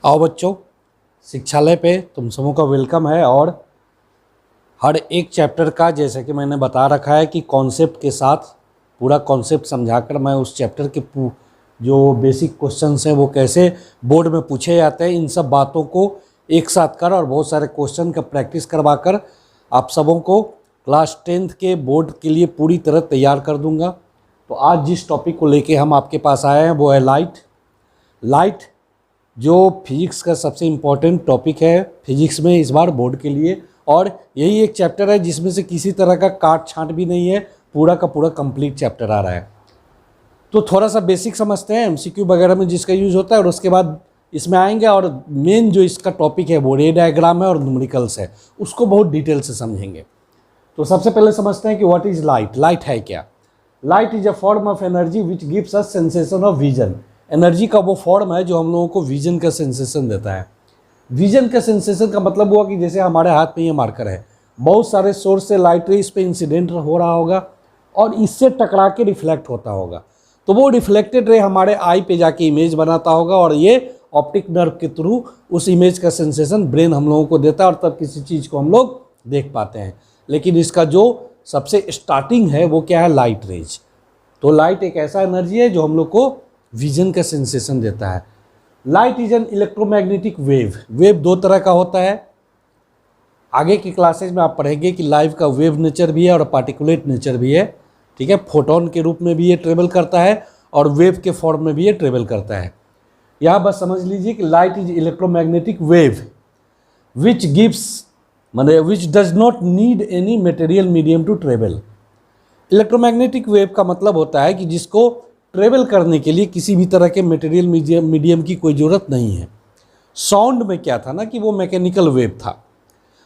आओ बच्चों, शिक्षालय पे तुम सबों का वेलकम है। और हर एक चैप्टर का जैसे कि मैंने बता रखा है कि कॉन्सेप्ट के साथ पूरा कॉन्सेप्ट समझाकर मैं उस चैप्टर के जो बेसिक क्वेश्चंस हैं वो कैसे बोर्ड में पूछे जाते हैं, इन सब बातों को एक साथ कर और बहुत सारे क्वेश्चन का प्रैक्टिस करवा कर आप सबों को क्लास 10th के बोर्ड के लिए पूरी तरह तैयार कर दूंगा। तो आज जिस टॉपिक को लेके हम आपके पास आए हैं वो है लाइट, जो फिजिक्स का सबसे इम्पोर्टेंट टॉपिक है फिजिक्स में इस बार बोर्ड के लिए। और यही एक चैप्टर है जिसमें से किसी तरह का काट छांट भी नहीं है, पूरा का पूरा कंप्लीट चैप्टर आ रहा है। तो थोड़ा सा बेसिक समझते हैं एमसीक्यू वगैरह में जिसका यूज़ होता है, और उसके बाद इसमें आएंगे। और मेन जो इसका टॉपिक है वो रे डायग्राम है और न्यूमेरिकल्स है, उसको बहुत डिटेल से समझेंगे। तो सबसे पहले समझते हैं कि व्हाट इज़ लाइट। लाइट है क्या? Light is a form of energy which gives us sensation of vision. Energy का वो फॉर्म है जो हम लोगों को विजन का सेंसेशन देता है। विजन का सेंसेशन का मतलब हुआ कि जैसे हमारे हाथ में ये मार्कर है, बहुत सारे सोर्स से लाइट रे इस पे इंसिडेंट हो रहा होगा और इससे टकरा के रिफ्लेक्ट होता होगा। तो वो रिफ्लेक्टेड रे हमारे आई पे जाके इमेज बनाता होगा और ये ऑप्टिक नर्व के थ्रू उस इमेज का सेंसेशन ब्रेन हम लोगों को देता है और तब किसी चीज़ को हम लोग देख पाते हैं। लेकिन इसका जो सबसे स्टार्टिंग है वो क्या है? Light rays. तो लाइट एक ऐसा एनर्जी है जो हम लोग को विजन का सेंसेशन देता है। Light is an electromagnetic wave. Wave दो तरह का होता है। आगे की क्लासेज में आप पढ़ेंगे कि लाइव का वेव नेचर भी है और पार्टिकुलेट नेचर भी है। ठीक है, फोटोन के रूप में भी ये ट्रेवल करता है और वेव के फॉर्म में भी ये ट्रेवल करता है। यहाँ बस समझ लीजिए कि light is electromagnetic wave which which does not need any material medium to travel. Electromagnetic wave का मतलब होता है कि जिसको ट्रेवल करने के लिए किसी भी तरह के मटेरियल मीडियम की कोई ज़रूरत नहीं है। साउंड में क्या था ना कि वो मैकेनिकल वेव था,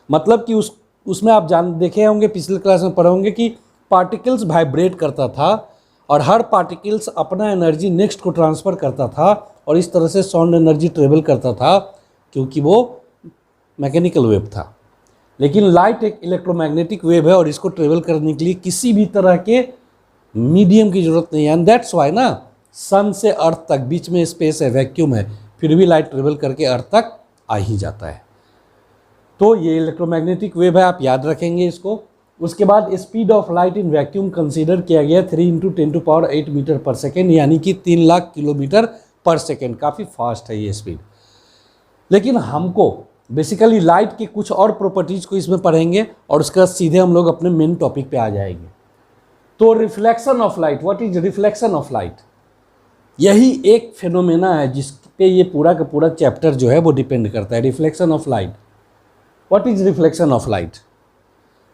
मतलब कि उसमें आप देखे होंगे, पिछले क्लास में पढ़े होंगे कि पार्टिकल्स वाइब्रेट करता था और हर पार्टिकल्स अपना एनर्जी नेक्स्ट को ट्रांसफ़र करता था और इस तरह से साउंड एनर्जी ट्रेवल करता था क्योंकि वो मैकेनिकल वेव था। लेकिन लाइट एक इलेक्ट्रोमैग्नेटिक वेव है और इसको ट्रेवल करने के लिए किसी भी तरह के मीडियम की जरूरत नहीं है। एंड दैट्स वाई ना सन से अर्थ तक बीच में स्पेस है, वैक्यूम है, फिर भी लाइट ट्रेवल करके अर्थ तक आ ही जाता है। तो ये इलेक्ट्रोमैग्नेटिक वेव है, आप याद रखेंगे इसको। उसके बाद speed of light in vacuum consider किया गया 3 × 10⁸ मीटर पर सेकेंड, यानी कि 3 लाख किलोमीटर पर सेकेंड। काफ़ी फास्ट है ये स्पीड। लेकिन हमको बेसिकली लाइट के कुछ और प्रॉपर्टीज़ को इसमें पढ़ेंगे और उसका सीधे हम लोग अपने मेन टॉपिक पे आ जाएंगे। तो reflection of light, what is reflection of light? यही एक फिनोमेना है जिस पे ये पूरा का पूरा चैप्टर जो है वो डिपेंड करता है। Reflection of light, what is reflection of light?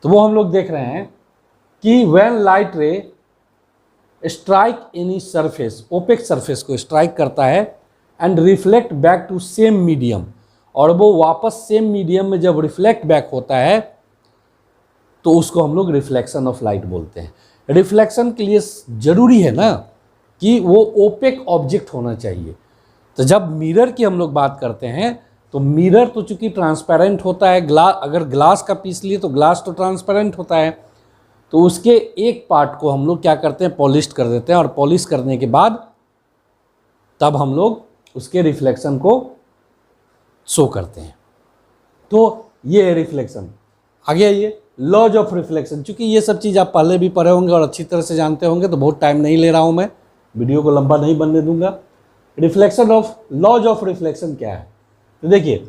तो वो हम लोग देख रहे हैं कि when light ray strike any surface, opaque surface को स्ट्राइक करता है and reflect back to same medium, और वो वापस सेम मीडियम में जब रिफ्लेक्ट बैक होता है तो उसको हम लोग रिफ्लेक्शन ऑफ लाइट बोलते हैं। रिफ्लेक्शन के लिए ज़रूरी है ना कि वो ओपेक ऑब्जेक्ट होना चाहिए। तो जब मिरर की हम लोग बात करते हैं तो मिरर तो चूंकि ट्रांसपेरेंट होता है, अगर ग्लास का पीस लिए तो ग्लास तो ट्रांसपेरेंट होता है, तो उसके एक पार्ट को हम लोग क्या करते हैं? पॉलिश कर देते हैं और पॉलिश करने के बाद तब हम लोग उसके रिफ्लेक्शन को शो करते हैं। तो ये है रिफ्लेक्शन। आगे आइए, लॉज ऑफ रिफ्लेक्शन। चूँकि ये सब चीज़ आप पहले भी पढ़े होंगे और अच्छी तरह से जानते होंगे तो बहुत टाइम नहीं ले रहा हूँ, मैं वीडियो को लंबा नहीं बनने दूंगा। Reflection of laws of reflection क्या है? तो देखिए,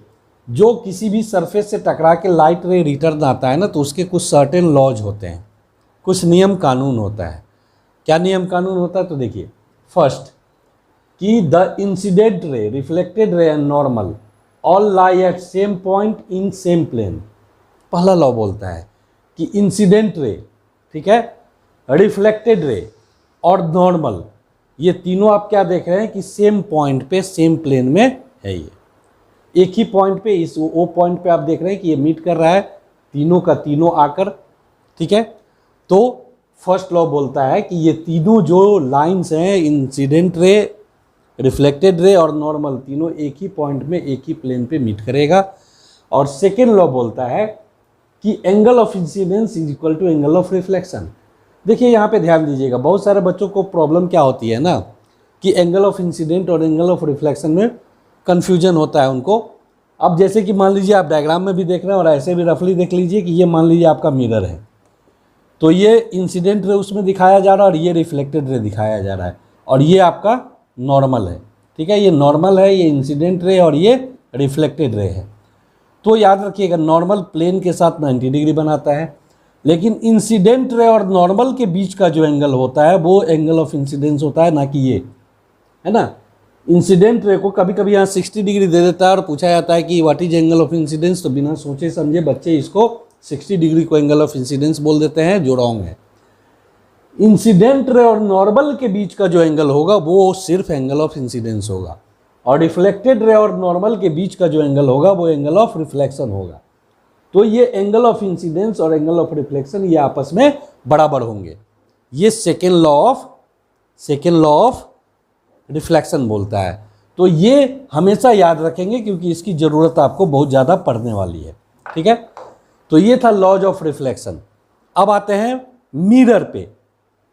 जो किसी भी सरफेस से टकरा के लाइट रे रिटर्न आता है ना, तो उसके कुछ सर्टेन लॉज होते हैं, कुछ नियम कानून होता है। क्या नियम कानून होता है? तो देखिए, फर्स्ट कि the incident ray, reflected ray and normal all lie at same point in same plane. पहला लॉ बोलता है कि इंसिडेंट रे, ठीक है, रिफ्लेक्टेड रे और नॉर्मल, ये तीनों आप क्या देख रहे हैं कि सेम पॉइंट पे, सेम प्लेन में है। ये एक ही पॉइंट पे, इस वो पॉइंट पे आप देख रहे हैं कि ये मीट कर रहा है तीनों का तीनों आकर। ठीक है, तो फर्स्ट लॉ बोलता है कि ये तीनों जो लाइंस हैं, इंसिडेंट रे, रिफ्लेक्टेड रे और नॉर्मल, तीनों एक ही पॉइंट में एक ही प्लेन पे मीट करेगा। और सेकेंड लॉ बोलता है कि angle of incidence is equal to angle of reflection. देखिए यहाँ पे ध्यान दीजिएगा, बहुत सारे बच्चों को प्रॉब्लम क्या होती है ना कि एंगल ऑफ इंसिडेंट और एंगल ऑफ रिफ्लेक्शन में कन्फ्यूजन होता है उनको। अब जैसे कि मान लीजिए आप डायग्राम में भी देख रहे हैं और ऐसे भी रफली देख लीजिए कि ये मान लीजिए आपका मिरर है, तो ये इंसिडेंट रे उसमें दिखाया जा रहा है और ये रिफ्लेक्टेड रे दिखाया जा रहा है, और ये आपका नॉर्मल है। ठीक है, ये नॉर्मल है, ये इंसिडेंट रे और ये रिफ्लेक्टेड रे है। तो याद रखिएगा नॉर्मल प्लेन के साथ 90 डिग्री बनाता है, लेकिन इंसिडेंट रे और नॉर्मल के बीच का जो एंगल होता है वो एंगल ऑफ इंसिडेंस होता है, ना कि ये, है ना। इंसिडेंट रे को कभी कभी यहाँ 60 डिग्री दे देता है और पूछा जाता है कि what is angle of incidence, तो बिना सोचे समझे बच्चे इसको 60 डिग्री को एंगल ऑफ इंसिडेंस बोल देते हैं, जो रॉन्ग है। इंसिडेंट रे और नॉर्मल के बीच का जो एंगल होगा वो सिर्फ एंगल ऑफ इंसिडेंस होगा, और रिफ्लेक्टेड रे और नॉर्मल के बीच का जो एंगल होगा वो एंगल ऑफ रिफ्लेक्शन होगा। तो ये एंगल ऑफ इंसिडेंस और एंगल ऑफ रिफ्लेक्शन ये आपस में बराबर होंगे। ये सेकेंड लॉ ऑफ रिफ्लेक्शन बोलता है। तो ये हमेशा याद रखेंगे क्योंकि इसकी ज़रूरत आपको बहुत ज़्यादा पड़ने वाली है। ठीक है, तो ये था लॉज ऑफ रिफ्लेक्शन। अब आते हैं मिरर पे।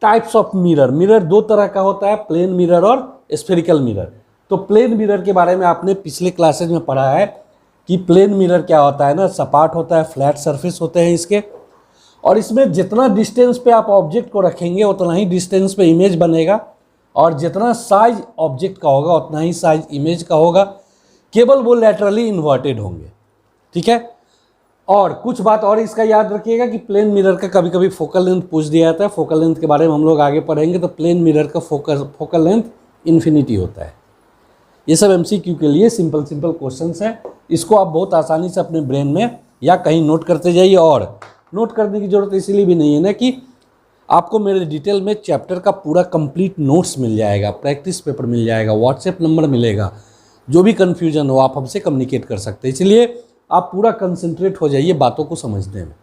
टाइप्स ऑफ मिरर दो तरह का होता है, प्लेन मिरर और स्फेरिकल मिरर। तो प्लेन मिरर के बारे में आपने पिछले क्लासेज में पढ़ा है कि प्लेन मिरर क्या होता है ना, सपाट होता है, फ्लैट सरफेस होते हैं इसके, और इसमें जितना डिस्टेंस पे आप ऑब्जेक्ट को रखेंगे उतना ही डिस्टेंस पे इमेज बनेगा, और जितना साइज ऑब्जेक्ट का होगा उतना ही साइज इमेज का होगा, केवल वो लैटरली इन्वर्टेड होंगे। ठीक है, और कुछ बात और इसका याद रखिएगा कि प्लेन मिरर का कभी कभी फोकल लेंथ पूछ दिया जाता है। फोकल लेंथ के बारे में हम लोग आगे पढ़ेंगे। तो प्लेन मिरर का फोकल लेंथ इन्फिनिटी होता है। ये सब MCQ के लिए सिंपल क्वेश्चंस हैं। इसको आप बहुत आसानी से अपने ब्रेन में या कहीं नोट करते जाइए, और नोट करने की ज़रूरत इसीलिए भी नहीं है ना कि आपको मेरे डिटेल में चैप्टर का पूरा कंप्लीट नोट्स मिल जाएगा, प्रैक्टिस पेपर मिल जाएगा, व्हाट्सएप नंबर मिलेगा। जो भी कन्फ्यूजन हो आप हमसे कम्युनिकेट कर सकते हैं, इसलिए आप पूरा कंसंट्रेट हो जाइए बातों को समझने में।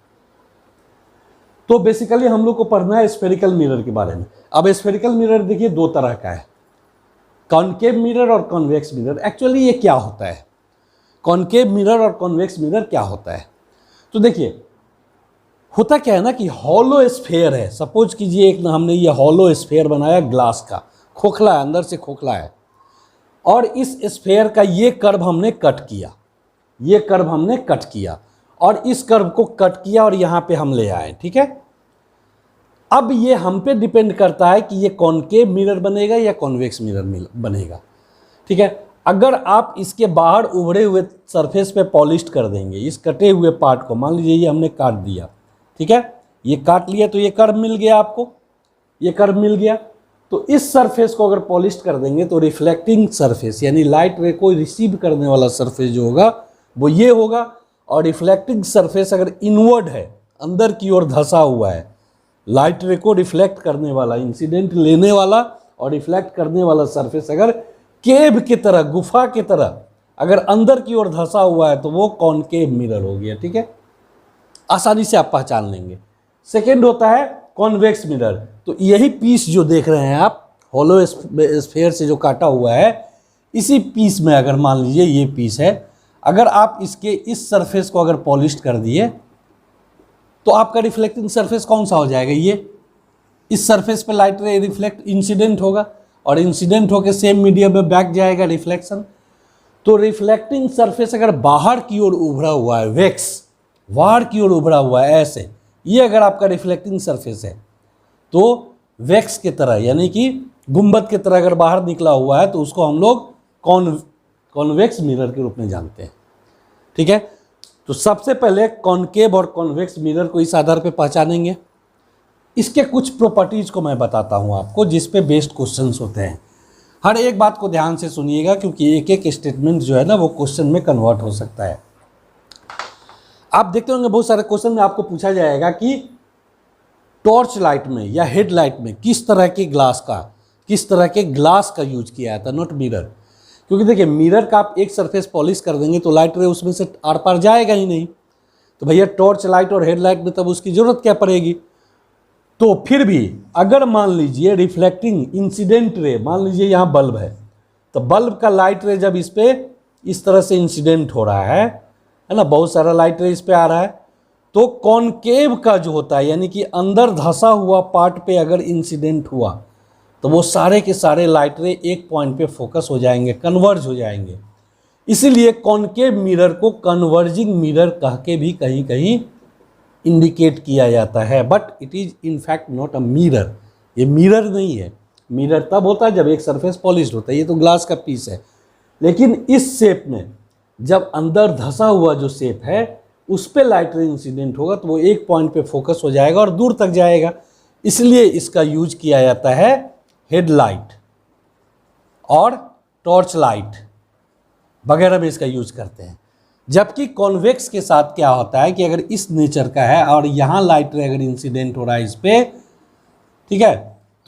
तो बेसिकली हम लोग को पढ़ना है स्फेरिकल मिरर के बारे में। अब स्फेरिकल मिरर देखिए दो तरह का है, कॉनकेव मिरर और कॉन्वेक्स मिरर। एक्चुअली ये क्या होता है, कॉनकेव मिरर और कॉन्वेक्स मिरर क्या होता है? तो देखिए होता क्या है ना कि हॉलो स्फेयर है। सपोज कीजिए एक ना हमने ये हॉलो स्फेयर बनाया ग्लास का, खोखला है, अंदर से खोखला है, और इस स्फेयर का ये कर्व हमने कट किया, ये कर्व हमने कट किया, और इस कर्व को कट किया और यहाँ पे हम ले आए। ठीक है, अब ये हम पे डिपेंड करता है कि ये कॉनकेव मिरर बनेगा या कॉन्वेक्स मिरर बनेगा। ठीक है, अगर आप इसके बाहर उभरे हुए सरफेस पे पॉलिश कर देंगे इस कटे हुए पार्ट को, मान लीजिए ये हमने काट दिया, ठीक है, ये काट लिया तो ये कर्व मिल गया आपको, ये कर्व मिल गया। तो इस सरफेस को अगर पॉलिश कर देंगे तो रिफ्लेक्टिंग सरफेस यानी लाइट रे को रिसीव करने वाला सरफेस जो होगा वो ये होगा, और रिफ्लेक्टिंग सरफेस अगर इनवर्ड है, अंदर की ओर धंसा हुआ है, लाइट रे को रिफ्लेक्ट करने वाला, इंसिडेंट लेने वाला और रिफ्लेक्ट करने वाला सरफेस अगर केव की तरह, गुफा की तरह अगर अंदर की ओर धंसा हुआ है तो वो कॉनकेव मिरर हो गया। ठीक है, आसानी से आप पहचान लेंगे। सेकेंड होता है कॉन्वेक्स मिरर। तो यही पीस जो देख रहे हैं आप हॉलो स्फेयर से जो काटा हुआ है, इसी पीस में अगर मान लीजिए ये पीस है, अगर आप इसके इस सरफेस को अगर पॉलिश कर दिए तो आपका रिफ्लेक्टिंग सरफेस कौन सा हो जाएगा? ये इस सरफेस पे लाइट रे रिफ्लेक्ट इंसिडेंट होगा, और इंसिडेंट होकर सेम मीडियम में बैक जाएगा रिफ्लेक्शन। तो रिफ्लेक्टिंग सरफेस अगर बाहर की ओर उभरा हुआ है, वेक्स बाहर की ओर उभरा हुआ है ऐसे, ये अगर आपका रिफ्लेक्टिंग सरफेस है तो वेक्स की तरह यानी कि गुंबद की तरह अगर बाहर निकला हुआ है तो उसको हम लोग कॉन्वेक्स मिरर के रूप में जानते हैं। ठीक है, तो सबसे पहले कॉनकेव और कॉन्वेक्स मिरर को इस आधार पे पहचानेंगे। इसके कुछ प्रॉपर्टीज को मैं बताता हूं आपको जिस पे बेस्ड क्वेश्चंस होते हैं। हर एक बात को ध्यान से सुनिएगा क्योंकि एक एक स्टेटमेंट जो है ना वो क्वेश्चन में कन्वर्ट हो सकता है। आप देखते होंगे बहुत सारे क्वेश्चन में आपको पूछा जाएगा कि टॉर्च लाइट में या हेड लाइट में किस तरह के ग्लास का यूज किया जाता है, नॉट मिरर। क्योंकि देखिए मिरर का आप एक सरफेस पॉलिश कर देंगे तो लाइट रे उसमें से आर पार जाएगा ही नहीं, तो भैया टॉर्च लाइट और हेड लाइट में तब उसकी ज़रूरत क्या पड़ेगी। तो फिर भी अगर मान लीजिए रिफ्लेक्टिंग इंसिडेंट रे, मान लीजिए यहाँ बल्ब है, तो बल्ब का लाइट रे जब इस पर इस तरह से इंसिडेंट हो रहा है ना, बहुत सारा लाइट रे इस पर आ रहा है, तो कॉनकेव का जो होता है यानी कि अंदर धंसा हुआ पार्ट पे अगर इंसिडेंट हुआ तो वो सारे के सारे लाइट रे एक पॉइंट पे फोकस हो जाएंगे, कन्वर्ज हो जाएंगे। इसीलिए कॉनकेव मिरर को कन्वर्जिंग मिरर कह के भी कहीं कहीं इंडिकेट किया जाता है, but it is in fact not a mirror. ये मिरर नहीं है। मिरर तब होता है जब एक सरफेस पॉलिश्ड होता है, ये तो ग्लास का पीस है। लेकिन इस शेप में जब अंदर धंसा हुआ जो शेप है उस पर लाइट रे इंसिडेंट होगा तो वो एक पॉइंट पे फोकस हो जाएगा और दूर तक जाएगा। इसलिए इसका यूज किया जाता है हेडलाइट और टॉर्च लाइट वगैरह में इसका यूज करते हैं। जबकि कॉन्वेक्स के साथ क्या होता है कि अगर इस नेचर का है और यहाँ लाइट रे अगर इंसिडेंट हो रहा है इस पर, ठीक है,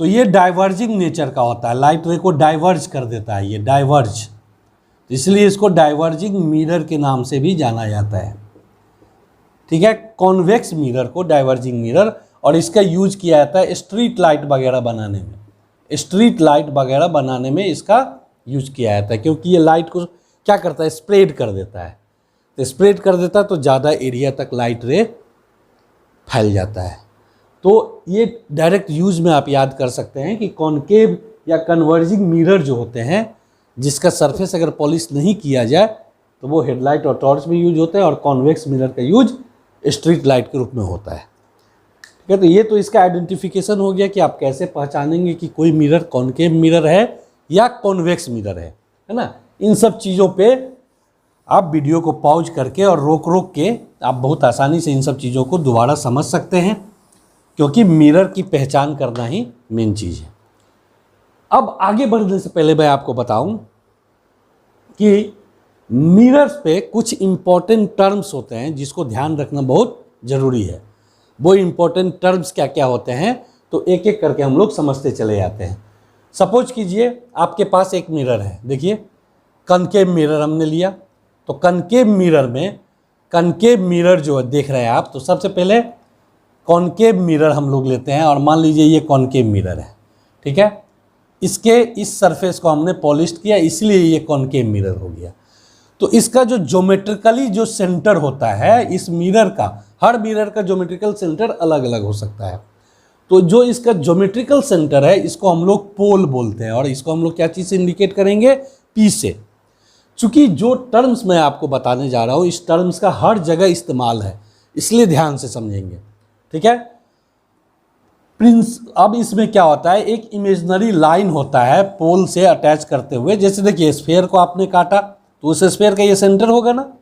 तो ये डाइवर्जिंग नेचर का होता है, लाइट रे को डाइवर्ज कर देता है, ये डाइवर्ज, इसलिए इसको डाइवर्जिंग मिरर के नाम से भी जाना जाता है। ठीक है, कॉन्वेक्स मिरर को डाइवर्जिंग मिरर, और इसका यूज किया जाता है स्ट्रीट लाइट वगैरह बनाने में। स्ट्रीट लाइट वगैरह बनाने में इसका यूज किया जाता है, क्योंकि ये लाइट को क्या करता है, स्प्रेड कर देता है। तो स्प्रेड कर देता है तो ज़्यादा एरिया तक लाइट रे फैल जाता है। तो ये डायरेक्ट यूज में आप याद कर सकते हैं कि कॉनकेव या कन्वर्जिंग मिरर जो होते हैं जिसका सरफेस अगर पॉलिश नहीं किया जाए तो वो हेडलाइट और टॉर्च में यूज होते हैं, और कॉन्वेक्स मिरर का यूज स्ट्रीट लाइट के रूप में होता है। ठीक है, तो ये तो इसका आइडेंटिफिकेशन हो गया कि आप कैसे पहचानेंगे कि कोई मिरर कॉनकेव मिरर है या कॉन्वेक्स मिरर है ना। इन सब चीज़ों पे आप वीडियो को पॉज करके और रोक रोक के आप बहुत आसानी से इन सब चीज़ों को दोबारा समझ सकते हैं, क्योंकि मिरर की पहचान करना ही मेन चीज़ है। अब आगे बढ़ने से पहले मैं आपको बताऊं कि मिरर्स पे कुछ इम्पोर्टेंट टर्म्स होते हैं जिसको ध्यान रखना बहुत ज़रूरी है। वो इम्पोर्टेंट टर्म्स क्या क्या होते हैं तो एक एक करके हम लोग समझते चले जाते हैं। सपोज कीजिए आपके पास एक मिरर है, देखिए कनकेव मिरर हमने लिया, तो कनकेव मिरर में कनकेव मिरर जो देख रहे हैं आप, तो सबसे पहले कॉनकेव मिरर हम लोग लेते हैं और मान लीजिए ये कॉनकेव मिरर है। ठीक है, इसके इस सरफेस को हमने पॉलिश किया इसलिए ये कॉनकेव मिरर हो गया। तो इसका जो ज्योमेट्रिकली जो सेंटर होता है इस मिरर का, हर मिरर का ज्योमेट्रिकल सेंटर अलग अलग हो सकता है। तो जो इसका ज्योमेट्रिकल सेंटर है इसको हम लोग पोल बोलते हैं, और इसको हम लोग क्या चीज़ से इंडिकेट करेंगे, पी से। चूँकि जो टर्म्स मैं आपको बताने जा रहा हूँ इस टर्म्स का हर जगह इस्तेमाल है, इसलिए ध्यान से समझेंगे। ठीक है, अब इसमें क्या होता है, एक इमेजिनरी लाइन होता है पोल से अटैच करते हुए। जैसे देखिए स्फेयर को आपने काटा तो उस स्फेयर का ये सेंटर होगा ना,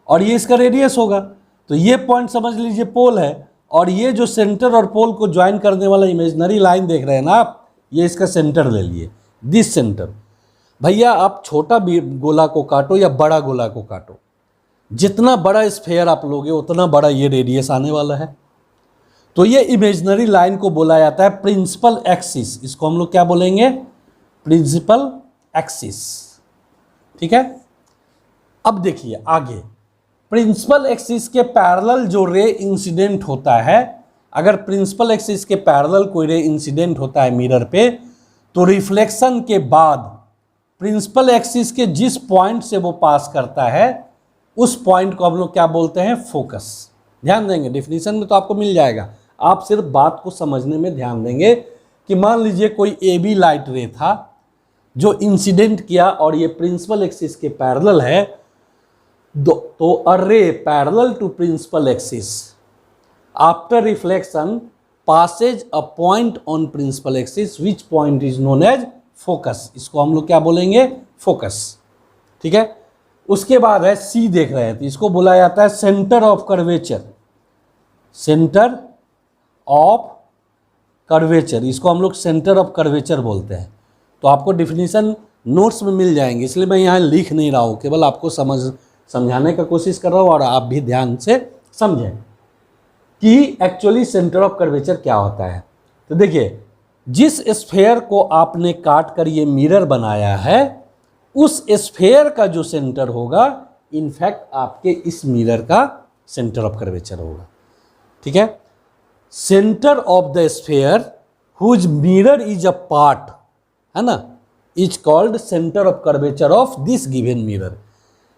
और ये इसका रेडियस होगा, तो ये पॉइंट समझ लीजिए पोल है, और ये जो सेंटर और पोल को ज्वाइन करने वाला इमेजिनरी लाइन देख रहे हैं ना आप, ये इसका सेंटर ले लिए, दिस सेंटर। भैया आप छोटा गोला को काटो या बड़ा गोला को काटो, जितना बड़ा स्फेयर आप लोगे उतना बड़ा ये रेडियस आने वाला है। तो ये इमेजिनरी लाइन को बोला जाता है प्रिंसिपल एक्सिस। इसको हम लोग क्या बोलेंगे, प्रिंसिपल एक्सिस। ठीक है, अब देखिए आगे, प्रिंसिपल एक्सिस के पैरेलल जो रे इंसिडेंट होता है, अगर प्रिंसिपल एक्सिस के पैरेलल कोई रे इंसिडेंट होता है मिरर पे, तो रिफ्लेक्शन के बाद प्रिंसिपल एक्सिस के जिस पॉइंट से वो पास करता है उस पॉइंट को हम लोग क्या बोलते हैं, फोकस। ध्यान देंगे, डेफिनेशन में तो आपको मिल जाएगा, आप सिर्फ बात को समझने में ध्यान देंगे कि मान लीजिए कोई ए बी लाइट रे था जो इंसिडेंट किया और ये प्रिंसिपल एक्सिस के पैरेलल है, तो a ray parallel to principal axis after reflection passes a point on principal axis which point is known as focus। इसको हम लोग क्या बोलेंगे, फोकस। ठीक है, उसके बाद है सी देख रहे हैं, तो इसको बोला जाता है centre of curvature. Centre of curvature, इसको हम लोग सेंटर ऑफ कर्वेचर बोलते हैं। तो आपको डिफिनीशन नोट्स में मिल जाएंगे, इसलिए मैं यहाँ लिख नहीं रहा हूँ, केवल आपको समझाने का कोशिश कर रहा हूँ और आप भी ध्यान से समझें कि एक्चुअली सेंटर ऑफ कर्वेचर क्या होता है। तो देखिए जिस स्फेयर को आपने काट कर ये मिरर बनाया है उस स्फेयर का जो सेंटर होगा इनफैक्ट आपके इस मिरर का सेंटर ऑफ कर्वेचर होगा। ठीक है, centre of the sphere whose mirror is a part, है ना, is called centre of curvature of this given mirror.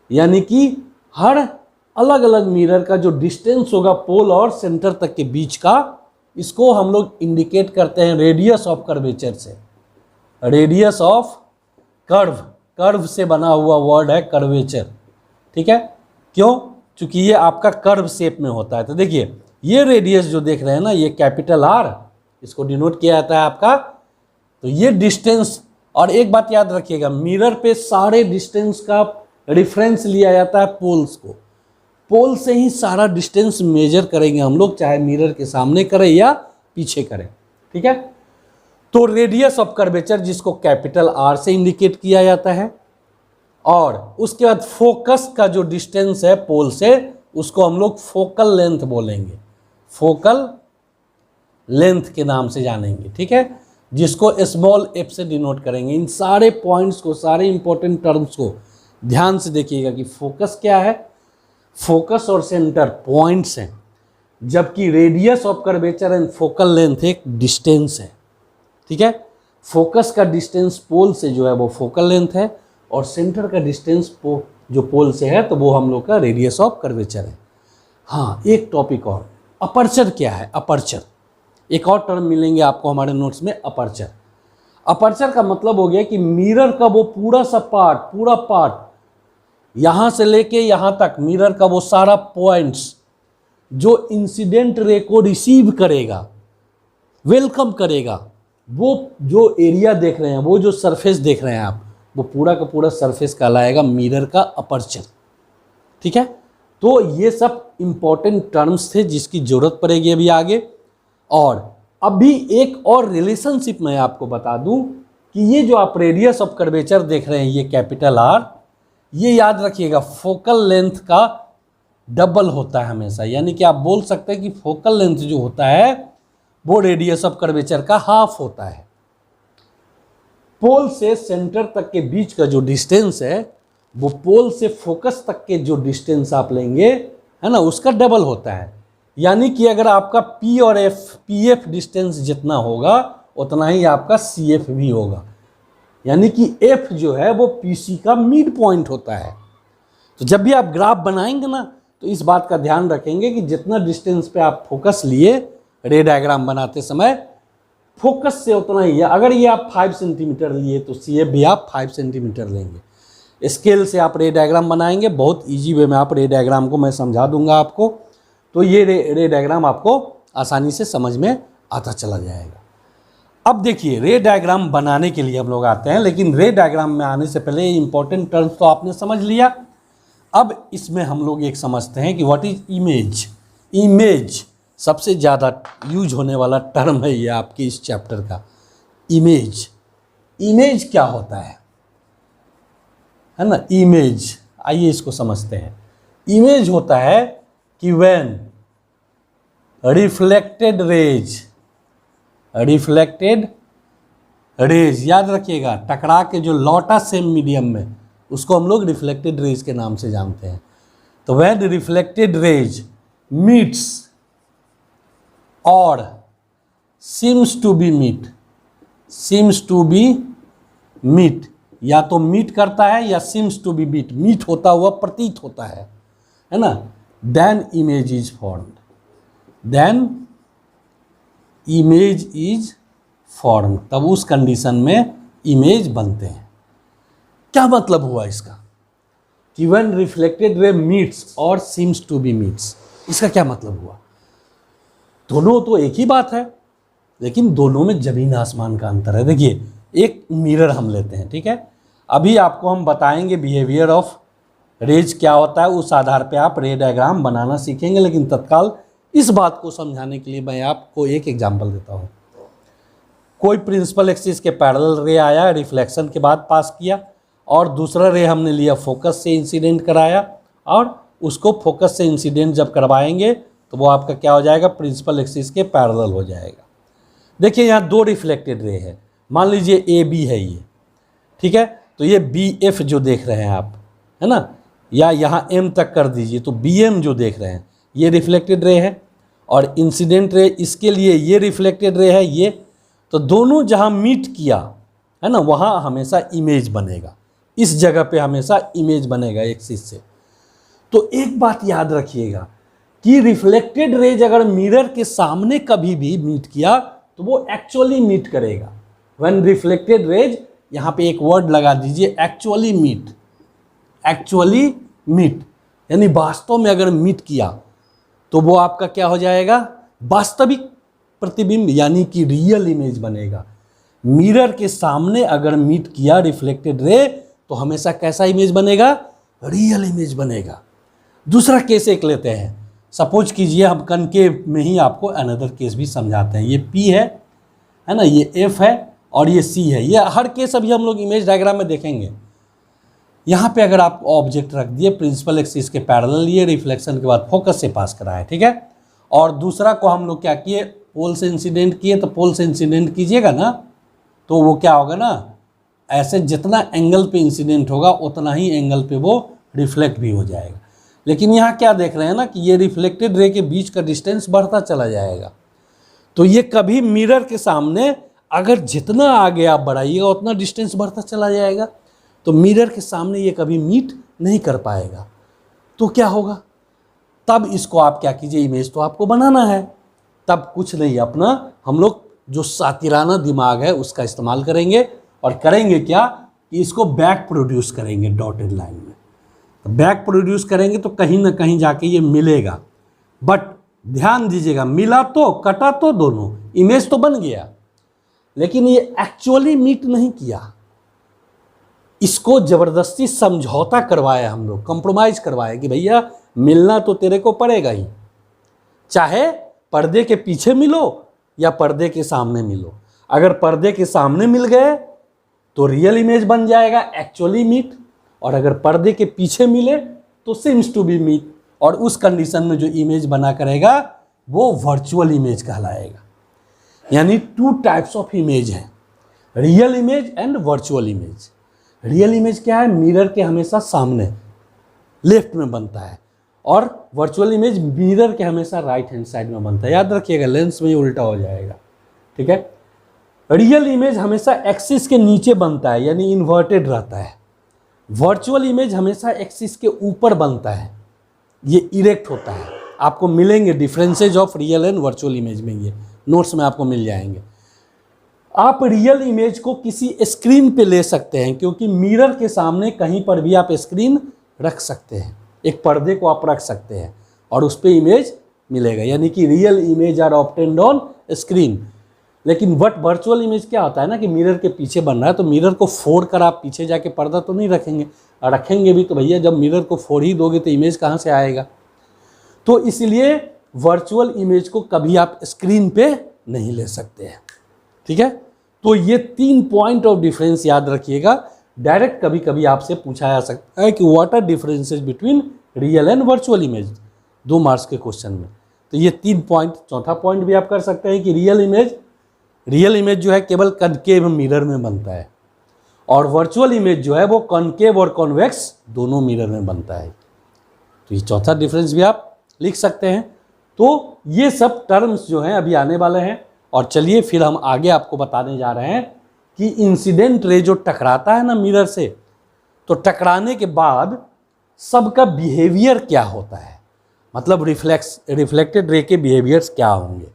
यानी कि हर अलग अलग मिरर का जो डिस्टेंस होगा पोल और सेंटर तक के बीच का, इसको हम लोग इंडिकेट करते हैं रेडियस ऑफ कर्वेचर से, रेडियस ऑफ कर्व। कर्व से बना हुआ वर्ड है कर्वेचर, ठीक है। क्यों? चूंकि ये आपका कर्व शेप में होता है। तो देखिए ये रेडियस जो देख रहे हैं ना, ये कैपिटल आर, इसको डिनोट किया जाता है आपका। तो ये डिस्टेंस, और एक बात याद रखिएगा, मिरर पे सारे डिस्टेंस का रेफरेंस लिया जाता है पोल्स को। पोल से ही सारा डिस्टेंस मेजर करेंगे हम लोग, चाहे मिरर के सामने करें या पीछे करें, ठीक है। तो रेडियस ऑफ कर्वेचर जिसको कैपिटल आर से इंडिकेट किया जाता है, और उसके बाद फोकस का जो डिस्टेंस है पोल से, उसको हम लोग फोकल लेंथ बोलेंगे, फोकल लेंथ के नाम से जानेंगे, ठीक है, जिसको स्मॉल एफ से डिनोट करेंगे। इन सारे पॉइंट्स को, सारे इंपॉर्टेंट टर्म्स को ध्यान से देखिएगा कि फोकस क्या है, फोकस और सेंटर पॉइंट्स हैं, जबकि radius of curvature and focal length एक डिस्टेंस है, ठीक है। फोकस का डिस्टेंस पोल से जो है वो फोकल लेंथ है, और सेंटर का डिस्टेंस जो पोल से है तो वो हम लोग का रेडियस ऑफ कर्वेचर है। हाँ, एक टॉपिक और, अपर्चर क्या है? अपर्चर एक और टर्म मिलेंगे आपको हमारे नोट्स में, अपर्चर। अपर्चर का मतलब हो गया कि मिरर का वो पूरा सा पार्ट, पूरा पार्ट यहाँ से लेके यहाँ तक, मिरर का वो सारा पॉइंट्स जो इंसिडेंट रे को रिसीव करेगा, वेलकम करेगा, वो जो एरिया देख रहे हैं, वो जो सरफेस देख रहे हैं आप, वो पूरा का पूरा सरफेस कहलाएगा मिरर का अपर्चर, ठीक है। तो ये सब इंपॉर्टेंट टर्म्स थे जिसकी जरूरत पड़ेगी अभी आगे। और अभी एक और रिलेशनशिप मैं आपको बता दूं कि ये जो आप रेडियस ऑफ कर्वेचर देख रहे हैं, ये कैपिटल आर, ये याद रखिएगा फोकल लेंथ का डबल होता है हमेशा। यानी कि आप बोल सकते हैं कि फोकल लेंथ जो होता है वो रेडियस ऑफ कर्वेचर का हाफ होता है। पोल से सेंटर तक के बीच का जो डिस्टेंस है वो पोल से फोकस तक के जो डिस्टेंस आप लेंगे, है ना, उसका डबल होता है। यानी कि अगर आपका पी और एफ, पी एफ डिस्टेंस जितना होगा उतना ही आपका सी एफ भी होगा। यानी कि एफ जो है वो पी सी का मिड पॉइंट होता है। तो जब भी आप ग्राफ बनाएंगे ना, तो इस बात का ध्यान रखेंगे कि जितना डिस्टेंस पे आप फोकस लिए रे डायग्राम बनाते समय, फोकस से उतना ही है। अगर ये आप 5 सेंटीमीटर लिए तो सी एफ भी आप 5 सेंटीमीटर लेंगे। स्केल से आप रे डायग्राम बनाएंगे, बहुत ईजी वे में आप रे डायग्राम को मैं समझा दूंगा आपको, तो ये रे डायग्राम आपको आसानी से समझ में आता चला जाएगा। अब देखिए रे डायग्राम बनाने के लिए हम लोग आते हैं, लेकिन रे डायग्राम में आने से पहले इंपॉर्टेंट टर्म्स तो आपने समझ लिया। अब इसमें हम लोग एक समझते हैं कि व्हाट इज इमेज। इमेज सबसे ज़्यादा यूज होने वाला टर्म है ये आपके इस चैप्टर का, इमेज। इमेज क्या होता है ना, इमेज, आइए इसको समझते हैं। इमेज होता है कि व्हेन रिफ्लेक्टेड रेज, याद रखिएगा, टकरा के जो लौटा सेम मीडियम में, उसको हम लोग रिफ्लेक्टेड रेज के नाम से जानते हैं। तो व्हेन रिफ्लेक्टेड रेज मीट्स और सीम्स टू बी मीट, या तो मीट करता है या सीम्स टू बी मीट होता हुआ प्रतीत होता है ना, देन इमेज इज फॉर्म्ड, तब उस कंडीशन में इमेज बनते हैं। क्या मतलब हुआ इसका कि व्हेन रिफ्लेक्टेड रे मीट्स और सीम्स टू बी मीट्स, इसका क्या मतलब हुआ? दोनों तो एक ही बात है, लेकिन दोनों में जमीन आसमान का अंतर है। देखिए एक मिरर हम लेते हैं, ठीक है, अभी आपको हम बताएंगे बिहेवियर ऑफ रेज क्या होता है, उस आधार पे आप रे डायग्राम बनाना सीखेंगे। लेकिन तत्काल इस बात को समझाने के लिए मैं आपको एक एग्जांपल देता हूँ। कोई प्रिंसिपल एक्सिस के पैरेलल रे आया, रिफ्लेक्शन के बाद पास किया, और दूसरा रे हमने लिया फोकस से इंसिडेंट कराया, और उसको फोकस से इंसिडेंट जब करवाएंगे तो वो आपका क्या हो जाएगा, प्रिंसिपल एक्सिस के पैरेलल हो जाएगा। देखिए यहाँ दो रिफ्लेक्टेड रे है, मान लीजिए ए बी है ये, ठीक है, तो ये बी एफ जो देख रहे हैं आप, है ना, या यहाँ एम तक कर दीजिए, तो बी एम जो देख रहे हैं ये रिफ्लेक्टेड रे है, और इंसिडेंट रे इसके लिए ये रिफ्लेक्टेड रे है ये। तो दोनों जहाँ मीट किया है ना, वहाँ हमेशा इमेज बनेगा, इस जगह पे हमेशा इमेज बनेगा एक्सिस से। तो एक बात याद रखिएगा कि रिफ्लेक्टेड रेज अगर मिरर के सामने कभी भी मीट किया तो वो एक्चुअली मीट करेगा। व्हेन रिफ्लेक्टेड रेज यहाँ पे एक वर्ड लगा दीजिए, एक्चुअली मीट। एक्चुअली मीट यानी वास्तव में अगर मीट किया तो वो आपका क्या हो जाएगा, वास्तविक प्रतिबिंब यानी कि रियल इमेज बनेगा। मिरर के सामने अगर मीट किया रिफ्लेक्टेड रे तो हमेशा कैसा इमेज बनेगा, रियल इमेज बनेगा। दूसरा केस एक लेते हैं, सपोज कीजिए हम कनकेव में ही आपको अनदर केस भी समझाते हैं। ये P है ना, ये F है और ये C है। ये हर केस अभी हम लोग इमेज डायग्राम में देखेंगे। यहाँ पे अगर आप ऑब्जेक्ट रख दिए, प्रिंसिपल एक्सिस के पैरेलल लिए, रिफ्लेक्शन के बाद फोकस से पास कराए, ठीक है। और दूसरा को हम लोग क्या किए, पोल से इंसिडेंट किए, तो पोल से इंसिडेंट कीजिएगा ना तो वो क्या होगा ना, ऐसे जितना एंगल पे इंसिडेंट होगा उतना ही एंगल पे वो रिफ्लेक्ट भी हो जाएगा। लेकिन यहाँ क्या देख रहे हैं ना कि ये रिफ्लेक्टेड रे के बीच का डिस्टेंस बढ़ता चला जाएगा। तो ये कभी मिरर के सामने अगर जितना आगे आप बढ़ाइएगा उतना डिस्टेंस बढ़ता चला जाएगा। तो मिरर के सामने ये कभी मीट नहीं कर पाएगा। तो क्या होगा, तब इसको आप क्या कीजिए, इमेज तो आपको बनाना है, तब कुछ नहीं, अपना हम लोग जो सातिराना दिमाग है उसका इस्तेमाल करेंगे और करेंगे क्या कि इसको बैक प्रोड्यूस करेंगे डॉटेड लाइन में। तो बैक प्रोड्यूस करेंगे तो कहीं ना कहीं जाके ये मिलेगा। बट ध्यान दीजिएगा, मिला तो कटा तो दोनों, इमेज तो बन गया, लेकिन ये एक्चुअली मीट नहीं किया। इसको जबरदस्ती समझौता करवाया हम लोग, कंप्रोमाइज करवाया कि भैया मिलना तो तेरे को पड़ेगा ही, चाहे पर्दे के पीछे मिलो या पर्दे के सामने मिलो। अगर पर्दे के सामने मिल गए तो रियल इमेज बन जाएगा, एक्चुअली मीट, और अगर पर्दे के पीछे मिले तो सीम्स टू बी मीट। और उस कंडीशन में जो इमेज बना करेगा वो वर्चुअल इमेज कहलाएगा। यानी टू टाइप्स ऑफ इमेज हैं, real image and virtual image. Real image क्या है, मिरर के हमेशा सामने लेफ्ट में बनता है, और वर्चुअल इमेज मिरर के हमेशा राइट हैंड साइड में बनता है। याद रखिएगा, लेंस में ये उल्टा हो जाएगा, ठीक है। रियल इमेज हमेशा एक्सिस के नीचे बनता है, यानी इन्वर्टेड रहता है। वर्चुअल इमेज हमेशा एक्सिस के ऊपर बनता है, ये इरेक्ट होता है। आपको मिलेंगे differences of real and virtual image में, ये नोट्स में आपको मिल जाएंगे। आप रियल इमेज को किसी स्क्रीन पे ले सकते हैं, क्योंकि मिरर के सामने कहीं पर भी आप स्क्रीन रख सकते हैं, एक पर्दे को आप रख सकते हैं और उस पर इमेज मिलेगा। यानी कि real image are obtained on screen. लेकिन बट वर्चुअल इमेज क्या होता है ना कि मिरर के पीछे बन रहा है, तो मिरर को फोड़ कर आप पीछे जाके पर्दा तो नहीं रखेंगे, और रखेंगे भी तो भैया जब मिरर को फोड़ ही दोगे तो इमेज कहाँ से आएगा। तो इसलिए वर्चुअल इमेज को कभी आप स्क्रीन पे नहीं ले सकते हैं, ठीक है। तो ये 3 पॉइंट ऑफ डिफरेंस याद रखिएगा। डायरेक्ट कभी कभी आपसे पूछा जा सकता है कि what are differences between real and virtual image, 2 marks के क्वेश्चन में। तो ये 3 पॉइंट, चौथा पॉइंट भी आप कर सकते हैं कि रियल इमेज जो है केवल कनकेव मिरर में बनता है, और वर्चुअल इमेज जो है वो कॉनकेव और कॉन्वेक्स दोनों मिरर में बनता है। तो ये चौथा डिफरेंस भी आप लिख सकते हैं। तो ये सब टर्म्स जो हैं अभी आने वाले हैं। और चलिए फिर हम आगे आपको बताने जा रहे हैं कि इंसिडेंट रे जो टकराता है ना मिरर से, तो टकराने के बाद सबका बिहेवियर क्या होता है, मतलब रिफ्लेक्टेड रे के बिहेवियर्स क्या होंगे।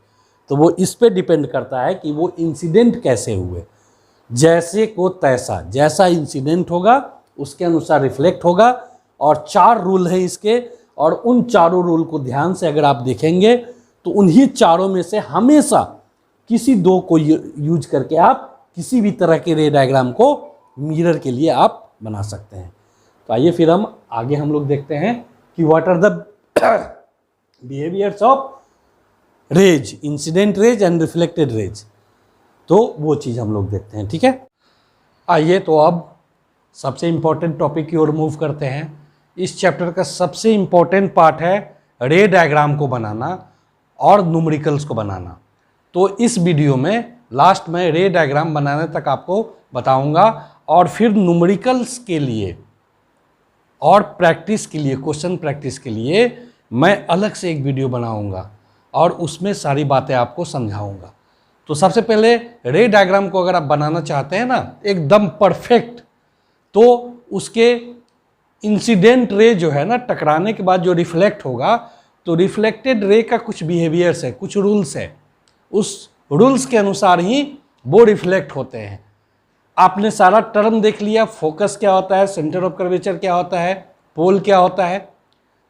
तो वो इस पे डिपेंड करता है कि वो इंसिडेंट कैसे हुए। जैसे को तैसा, जैसा इंसिडेंट होगा उसके अनुसार रिफ्लेक्ट होगा। और 4 रूल हैं इसके, और उन चारों रूल को ध्यान से अगर आप देखेंगे तो उन्हीं चारों में से हमेशा किसी 2 को यूज करके आप किसी भी तरह के रे डायग्राम को मिरर के लिए आप बना सकते हैं। तो आइए फिर हम लोग देखते हैं कि what are the behaviours of rays, incident rays and reflected rays. तो वो चीज़ हम लोग देखते हैं, ठीक है। आइए तो अब सबसे इम्पोर्टेंट टॉपिक की ओर मूव करते हैं। इस चैप्टर का सबसे इम्पोर्टेंट पार्ट है रे डायग्राम को बनाना और न्यूमेरिकल्स को बनाना। तो इस वीडियो में लास्ट में रे डायग्राम बनाने तक आपको बताऊंगा, और फिर न्यूमेरिकल्स के लिए और प्रैक्टिस के लिए, क्वेश्चन प्रैक्टिस के लिए मैं अलग से एक वीडियो बनाऊंगा और उसमें सारी बातें आपको समझाऊंगा। तो सबसे पहले रे डायग्राम को अगर आप बनाना चाहते हैं ना एकदम परफेक्ट, तो उसके इंसिडेंट रे जो है ना टकराने के बाद जो रिफ्लेक्ट होगा, तो रिफ्लेक्टेड रे का कुछ बिहेवियर्स है, कुछ रूल्स है, उस रूल्स के अनुसार ही वो रिफ्लेक्ट होते हैं। आपने सारा टर्म देख लिया, फोकस क्या होता है, सेंटर ऑफ कर्वेचर क्या होता है, पोल क्या होता है,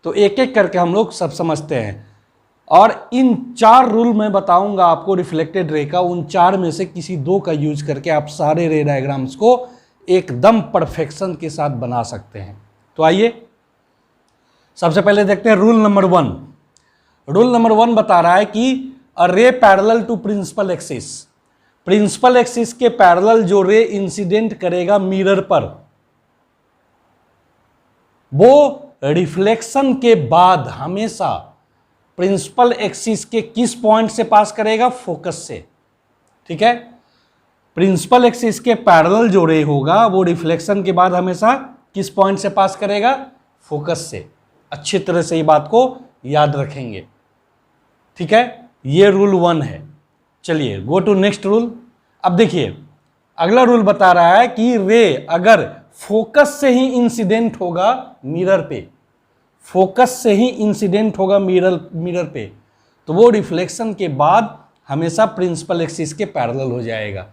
तो एक एक करके हम लोग सब समझते हैं। और इन 4 रूल मैं बताऊंगा आपको रिफ्लेक्टेड रे का, उन 4 में से किसी 2 का यूज करके आप सारे रे डायग्राम्स को एकदम परफेक्शन के साथ बना सकते हैं। तो आइए सबसे पहले देखते हैं रूल नंबर 1। रूल नंबर 1 बता रहा है कि a ray parallel to principal axis, principal axis के पैरेलल जो रे इंसिडेंट करेगा मिरर पर, वो रिफ्लेक्शन के बाद हमेशा प्रिंसिपल एक्सिस के किस पॉइंट से पास करेगा, फोकस से। ठीक है, प्रिंसिपल एक्सिस के पैरेलल जो रे होगा वो रिफ्लेक्शन के बाद हमेशा किस पॉइंट से पास करेगा, फोकस से। अच्छी तरह से ये बात को याद रखेंगे। ठीक है, ये रूल 1 है। चलिए गो टू नेक्स्ट रूल। अब देखिए अगला रूल बता रहा है कि रे अगर फोकस से ही इंसिडेंट होगा मिरर पे, फोकस से ही इंसिडेंट होगा मिरर पे, तो वो रिफ्लेक्शन के बाद हमेशा प्रिंसिपल एक्सिस के पैरेलल हो जाएगा।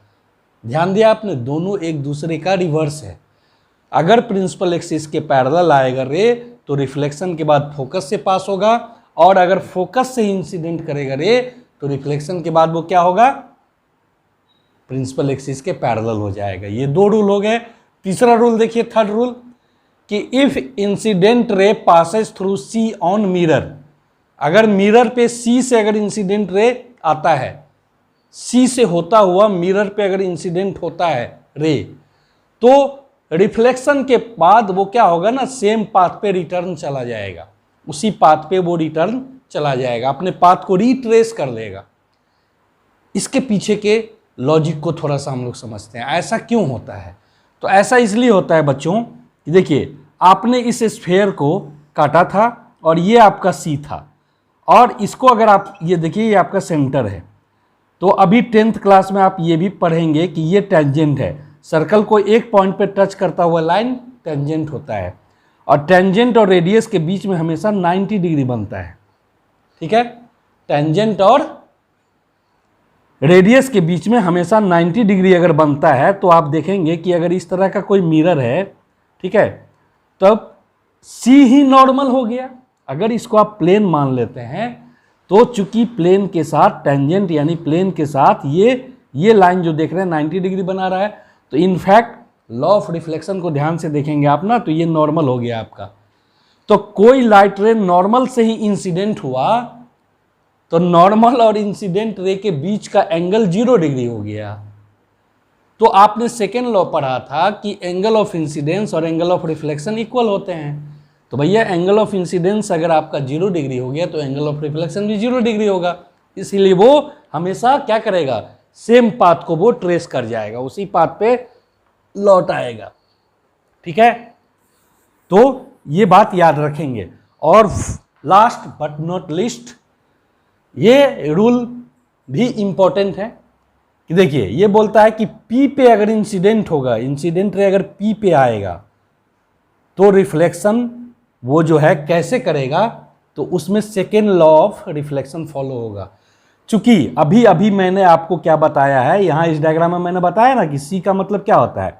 ध्यान दिया आपने, दोनों एक दूसरे का रिवर्स है। अगर प्रिंसिपल एक्सिस के पैरेलल आएगा रे तो रिफ्लेक्शन के बाद फोकस से पास होगा, और अगर फोकस से इंसिडेंट करेगा रे तो रिफ्लेक्शन के बाद वो क्या होगा, प्रिंसिपल एक्सिस के पैरेलल हो जाएगा। ये 2 रूल हो गए। तीसरा रूल देखिए, थर्ड रूल, कि if incident ray passes through C on mirror, अगर मिरर पे सी से अगर इंसिडेंट रे आता है, सी से होता हुआ मिरर पे अगर इंसिडेंट होता है रे, तो रिफ्लेक्शन के बाद वो क्या होगा ना, सेम पाथ पे रिटर्न चला जाएगा, उसी पाथ पे वो रिटर्न चला जाएगा, अपने पाथ को रिट्रेस कर लेगा। इसके पीछे के लॉजिक को थोड़ा सा हम लोग समझते हैं, ऐसा क्यों होता है। तो ऐसा इसलिए होता है बच्चों कि देखिए आपने इस स्फेयर को काटा था और ये आपका सी था, और इसको अगर आप ये देखिए ये आपका सेंटर है, तो अभी 10th क्लास में आप ये भी पढ़ेंगे कि ये टेंजेंट है। सर्कल को एक पॉइंट पे टच करता हुआ लाइन टेंजेंट होता है, और टेंजेंट और रेडियस के बीच में हमेशा 90 डिग्री बनता है। ठीक है, टेंजेंट और रेडियस के बीच में हमेशा 90 डिग्री अगर बनता है, तो आप देखेंगे कि अगर इस तरह का कोई मिरर है, ठीक है, तब सी ही नॉर्मल हो गया। अगर इसको आप प्लेन मान लेते हैं तो चूंकि प्लेन के साथ टेंजेंट यानी प्लेन के साथ ये लाइन जो देख रहे हैं 90 डिग्री बना रहा है, तो इनफैक्ट लॉ ऑफ रिफ्लेक्शन को ध्यान से देखेंगे आप ना, तो ये नॉर्मल हो गया आपका। तो कोई लाइट रे नॉर्मल से ही इंसिडेंट हुआ तो नॉर्मल और इंसिडेंट रे के बीच का एंगल 0 डिग्री हो गया। तो आपने सेकेंड लॉ पढ़ा था कि एंगल ऑफ इंसिडेंस और एंगल ऑफ रिफ्लेक्शन इक्वल होते हैं। तो भैया एंगल ऑफ इंसिडेंस अगर आपका 0 डिग्री हो गया तो एंगल ऑफ रिफ्लेक्शन भी 0 डिग्री होगा, इसीलिए वो हमेशा क्या करेगा, सेम पाथ को वो ट्रेस कर जाएगा, उसी पाथ पे लौट आएगा। ठीक है, तो ये बात याद रखेंगे। और लास्ट बट नॉट लीस्ट, ये रूल भी इंपॉर्टेंट है कि देखिए ये बोलता है कि P पे अगर इंसिडेंट होगा, इंसिडेंट रे अगर P पे आएगा तो रिफ्लेक्शन वो जो है कैसे करेगा, तो उसमें second law of reflection follow होगा। चूंकि अभी अभी मैंने आपको क्या बताया है, यहाँ इस डायग्राम में मैंने बताया ना कि C का मतलब क्या होता है,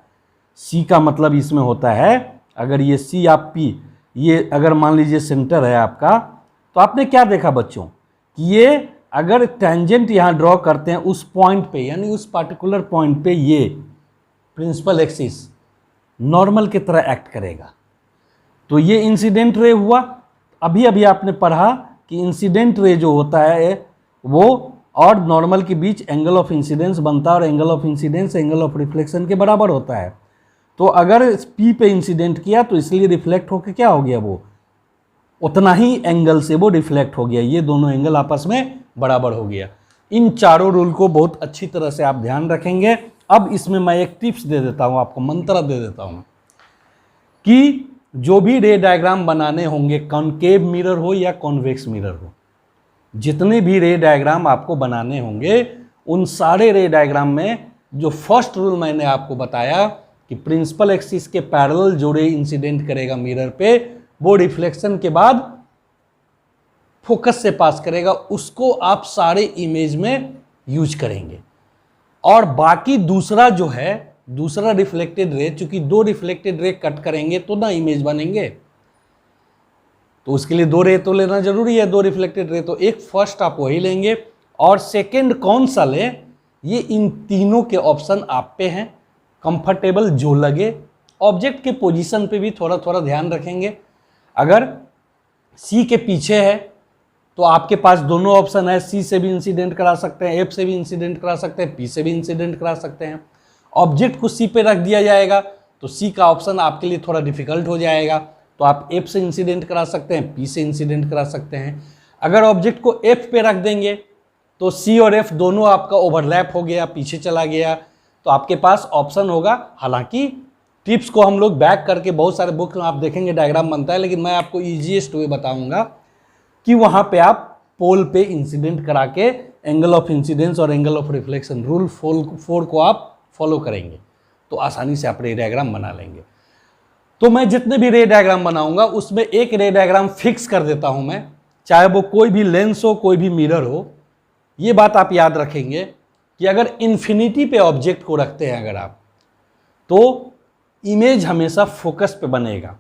C का मतलब इसमें होता है, अगर ये C आप P, ये अगर मान लीजिए सेंटर है आपका, तो आपने क्या देखा बच्चों कि ये अगर टेंजेंट यहाँ ड्रॉ करते हैं उस पॉइंट पे, यानी उस पार्टिकुलर पॉइंट पे ये प्रिंसिपल एक्सिस नॉर्मल की तरह एक्ट करेगा, तो ये इंसिडेंट रे हुआ। अभी अभी आपने पढ़ा कि इंसिडेंट रे जो होता है वो और नॉर्मल के बीच एंगल ऑफ इंसिडेंस बनता है, और angle of incidence angle of reflection के बराबर होता है। तो अगर P पे इंसिडेंट किया तो इसलिए रिफ्लेक्ट होकर क्या हो गया, वो उतना ही एंगल से वो रिफ्लेक्ट हो गया, ये दोनों एंगल आपस में बराबर हो गया। इन चारों रूल को बहुत अच्छी तरह से आप ध्यान रखेंगे। अब इसमें मैं एक टिप्स दे देता हूँ आपको, मंत्र दे देता हूँ कि जो भी रे डायग्राम बनाने होंगे, कॉनकेव मिरर हो या कॉन्वेक्स मिरर हो, जितने भी रे डायग्राम आपको बनाने होंगे, उन सारे रे डायग्राम में जो फर्स्ट रूल मैंने आपको बताया कि प्रिंसिपल एक्सिस के पैरेलल जो रे इंसिडेंट करेगा मिरर पे, वो रिफ्लेक्शन के बाद फोकस से पास करेगा, उसको आप सारे इमेज में यूज करेंगे। और बाकी दूसरा जो है दूसरा रिफ्लेक्टेड रे, चूंकि दो रिफ्लेक्टेड रे कट करेंगे तो ना इमेज बनेंगे, तो उसके लिए दो रे तो लेना जरूरी है, दो रिफ्लेक्टेड रे। तो एक फर्स्ट आप वही लेंगे और सेकंड कौन सा ले, ये इन तीनों के ऑप्शन आप पे हैं, कंफर्टेबल जो लगे। ऑब्जेक्ट के पोजीशन पे भी थोड़ा थोड़ा ध्यान रखेंगे। अगर सी के पीछे है तो आपके पास दोनों ऑप्शन है, सी से भी इंसिडेंट करा सकते हैं, एफ से भी इंसिडेंट करा सकते हैं, पी से भी इंसिडेंट करा सकते हैं। ऑब्जेक्ट को सी पे रख दिया जाएगा तो सी का ऑप्शन आपके लिए थोड़ा डिफिकल्ट हो जाएगा, तो आप एफ से इंसिडेंट करा सकते हैं, पी से इंसिडेंट करा सकते हैं। अगर ऑब्जेक्ट को एफ पे रख देंगे तो सी और एफ दोनों आपका ओवरलैप हो गया, पीछे चला गया, तो आपके पास ऑप्शन होगा। हालांकि टिप्स को हम लोग बैक करके बहुत सारे बुक में आप देखेंगे डायग्राम बनता है, लेकिन मैं आपको ईजीएस्ट वे बताऊंगा कि वहाँ पे आप पोल पे इंसिडेंट करा के एंगल ऑफ इंसिडेंस और एंगल ऑफ रिफ्लेक्शन रूल 4 को आप फॉलो करेंगे तो आसानी से आप रे डायग्राम बना लेंगे। तो मैं जितने भी रे डायग्राम बनाऊंगा उसमें एक रे डायग्राम फिक्स कर देता हूं मैं, चाहे वो कोई भी लेंस हो, कोई भी मिरर हो। ये बात आप याद रखेंगे कि अगर इन्फिनिटी पे ऑब्जेक्ट को रखते हैं अगर आप, तो इमेज हमेशा फोकस पे बनेगा,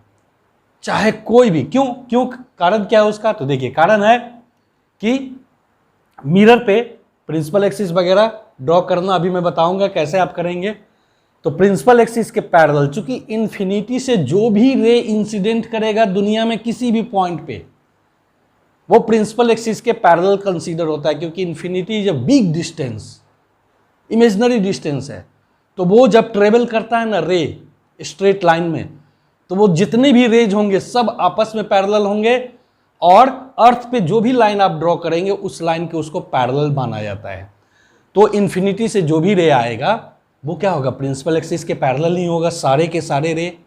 चाहे कोई भी। क्यों कारण क्या है उसका, तो देखिए कारण है कि मिरर पे प्रिंसिपल एक्सिस वगैरह ड्रॉ करना अभी मैं बताऊंगा कैसे आप करेंगे। तो प्रिंसिपल एक्सिस के पैरेलल, चूंकि इन्फिनिटी से जो भी रे इंसिडेंट करेगा दुनिया में किसी भी पॉइंट पे, वो प्रिंसिपल एक्सिस के पैरेलल कंसीडर होता है, क्योंकि infinity is a big distance, imaginary distance है। तो वो जब ट्रेवल करता है ना रे स्ट्रेट लाइन में, तो वो जितने भी रेज होंगे सब आपस में पैरेलल होंगे, और अर्थ पे जो भी लाइन आप ड्रॉ करेंगे उस लाइन के उसको पैरेलल माना जाता है। तो इन्फिनिटी से जो भी रे आएगा वो क्या होगा, प्रिंसिपल एक्सिस के पैरेलल ही होगा, सारे के सारे रे,